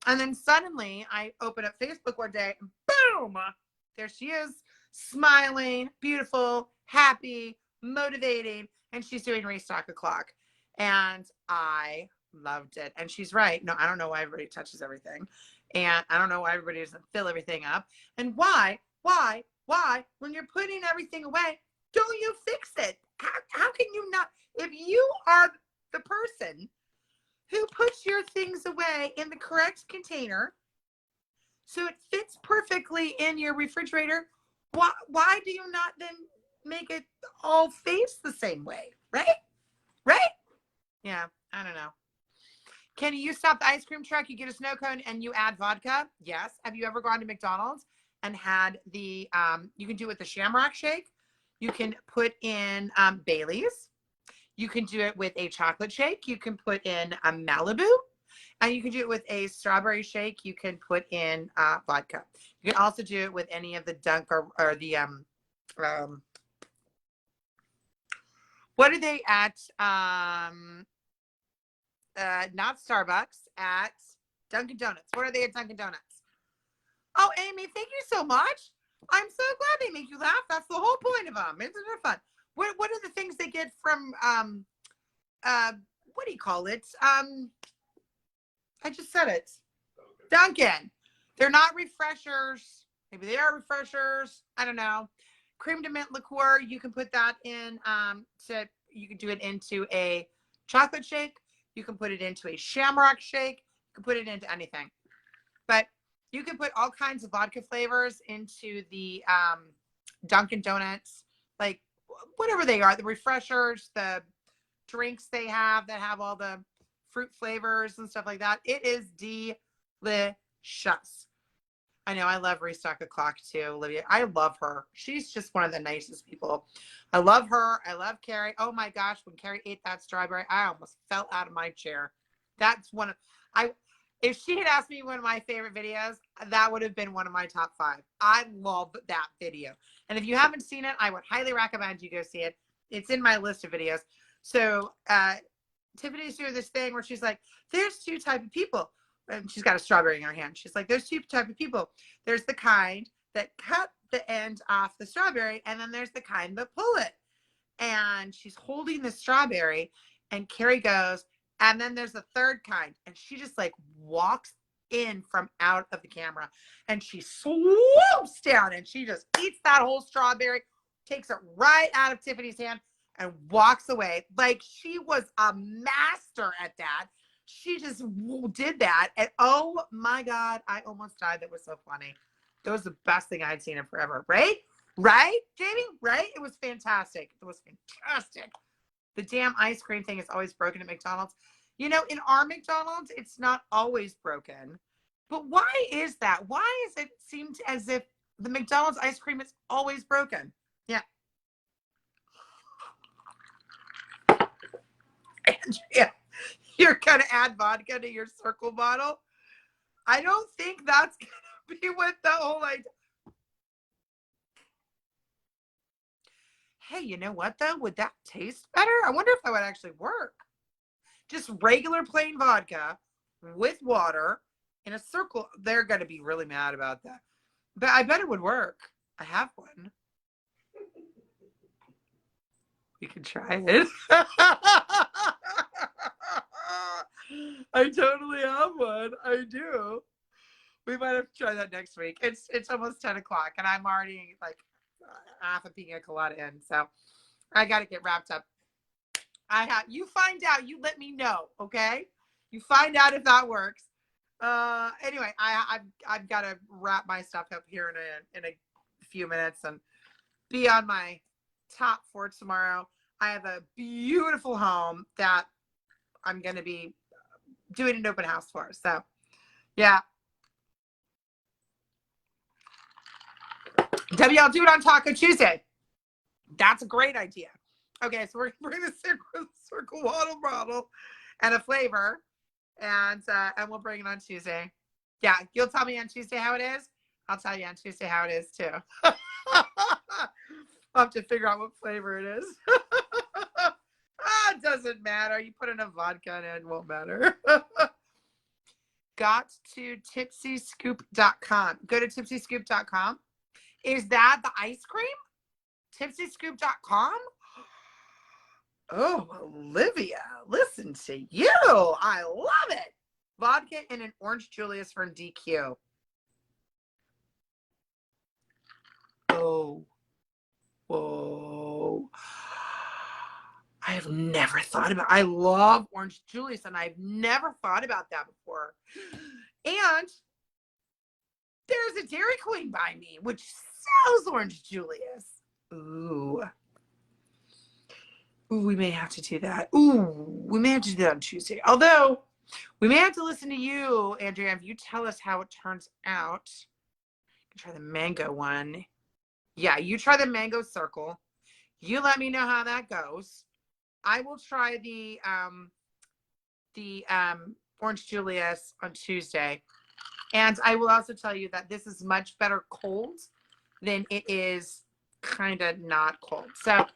And then suddenly I opened up Facebook one day and boom, there she is, smiling, beautiful, happy, motivating. And she's doing Restock the Clock. And I loved it. And she's right. No, I don't know why everybody touches everything. And I don't know why everybody doesn't fill everything up. And why, when you're putting everything away, don't you fix it? How can you not? If you are the person who puts your things away in the correct container so it fits perfectly in your refrigerator, why do you not then make it all face the same way? Right? Yeah, I don't know. Can you stop the ice cream truck? You get a snow cone and you add vodka? Yes. Have you ever gone to McDonald's and had the, you can do it with the Shamrock Shake. You can put in Bailey's. You can do it with a chocolate shake. You can put in a Malibu. And you can do it with a strawberry shake. You can put in vodka. You can also do it with any of the Dunk or the, what are they at? Not Starbucks, at Dunkin' Donuts. What are they at Dunkin' Donuts? Oh, Amy, thank you so much. I'm so glad they make you laugh. That's the whole point of them. Isn't it fun? What are the things they get from what do you call it? I just said it. Dunkin'. They're not refreshers. Maybe they are refreshers. I don't know. Cream de mint liqueur. You can put that in. You can do it into a chocolate shake. You can put it into a Shamrock Shake. You can put it into anything. But you can put all kinds of vodka flavors into the Dunkin' Donuts, like whatever they are, the refreshers, the drinks they have that have all the fruit flavors and stuff like that. It is delicious. I know. I love Restock the Clock too, Olivia. I love her. She's just one of the nicest people. I love her. I love Cari. Oh my gosh, when Cari ate that strawberry, I almost fell out of my chair. That's one of if she had asked me one of my favorite videos, that would have been one of my top 5. I love that video. And if you haven't seen it, I would highly recommend you go see it. It's in my list of videos. So Tiffany's doing this thing where she's like, there's 2 types of people. And she's got a strawberry in her hand. She's like, there's 2 types of people. There's the kind that cut the end off the strawberry, and then there's the kind that pull it. And she's holding the strawberry, and Cari goes, and then there's the third kind. And she just like walks in from out of the camera. And she swoops down and she just eats that whole strawberry, takes it right out of Tiffany's hand and walks away. Like she was a master at that. She just did that. And oh my God, I almost died. That was so funny. That was the best thing I'd seen in forever. Right? Right, Jamie? Right? It was fantastic. It was fantastic. The damn ice cream thing is always broken at McDonald's. You know, in our McDonald's, it's not always broken. But why is that? Why does it seem as if the McDonald's ice cream is always broken? Yeah. Andrea, you're going to add vodka to your circle bottle? I don't think that's going to be what the whole idea. Hey, you know what, though? Would that taste better? I wonder if that would actually work. Just regular plain vodka with water in a circle. They're going to be really mad about that. But I bet it would work. I have one. We could try it. I totally have one. I do. We might have to try that next week. It's almost 10 o'clock and I'm already like half a pina colada in. So I got to get wrapped up. You find out, you let me know. Okay. You find out if that works. Anyway, I've got to wrap my stuff up here in a few minutes and be on my top for tomorrow. I have a beautiful home that I'm going to be doing an open house for. So yeah. W, I'll do it on Taco Tuesday. That's a great idea. Okay, so we're going to bring the circle water bottle and a flavor, and we'll bring it on Tuesday. Yeah, you'll tell me on Tuesday how it is. I'll tell you on Tuesday how it is too. I'll have to figure out what flavor it is. It doesn't matter. You put enough vodka in it, it won't matter. Got to tipsyscoop.com. Go to tipsyscoop.com. Is that the ice cream? Tipsyscoop.com? Oh, Olivia, listen to you. I love it. Vodka and an orange Julius from DQ. Oh, whoa. I have never thought about, I love orange Julius and I've never thought about that before. And there's a Dairy Queen by me, which sells orange Julius. Ooh. Ooh, we may have to do that. Ooh, we may have to do that on Tuesday. Although, we may have to listen to you, Andrea, if you tell us how it turns out. You can try the mango one. Yeah, you try the mango circle. You let me know how that goes. I will try the orange Julius on Tuesday. And I will also tell you that this is much better cold than it is kind of not cold. So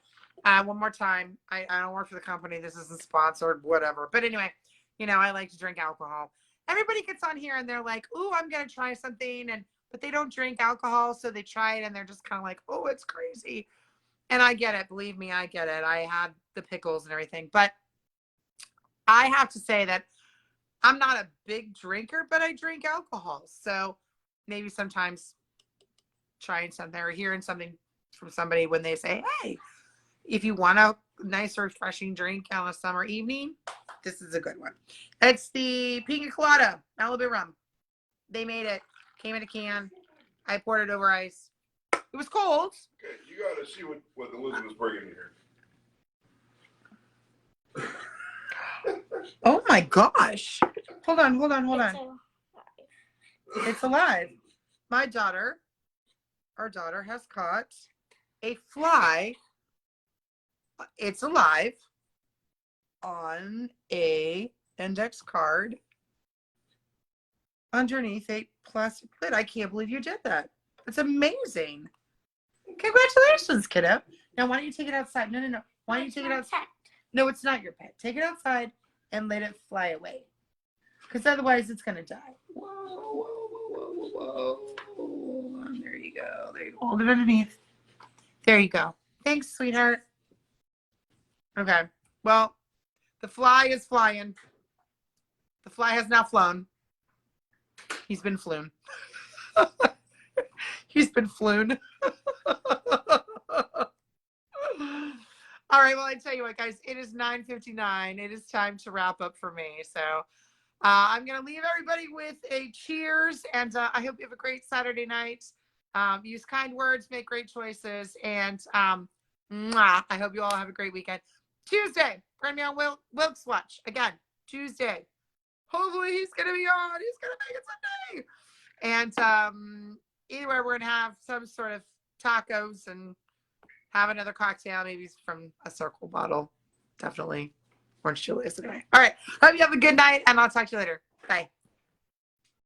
one more time, I don't work for the company. This isn't sponsored, whatever. But anyway, you know, I like to drink alcohol. Everybody gets on here and they're like, "Ooh, I'm going to try something." But they don't drink alcohol. So they try it and they're just kind of like, "Oh, it's crazy." And I get it. Believe me, I get it. I had the pickles and everything. But I have to say that I'm not a big drinker, but I drink alcohol. So maybe sometimes trying something or hearing something from somebody when they say, "Hey, if you want a nice refreshing drink on a summer evening, this is a good one." It's the pina colada, Malibu rum. They made it, came in a can. I poured it over ice. It was cold. Okay, you got to see what Elizabeth's bringing here. Oh my gosh. Hold on. It's alive. My daughter, our daughter has caught a fly. It's alive on a index card underneath a plastic lid. I can't believe you did that. It's amazing. Congratulations, kiddo. Now, why don't you take it outside? No. Why don't you take it outside? No, it's not your pet. Take it outside and let it fly away. Because otherwise it's going to die. Whoa. There you go. There you go. Hold it underneath. There you go. Thanks, sweetheart. Okay. Well, the fly is flying. The fly has now flown. He's been flown. He's been flown. All right. Well, I tell you what, guys, it is 9:59. It is time to wrap up for me. So I'm going to leave everybody with a cheers. And I hope you have a great Saturday night. Use kind words, make great choices. And I hope you all have a great weekend. Tuesday, bring me on Wilkes Watch. Again, Tuesday. Hopefully he's going to be on. He's going to make it someday. And either way, we're going to have some sort of tacos and have another cocktail, maybe from a circle bottle. Definitely orange chili. All right. Hope you have a good night, and I'll talk to you later. Bye.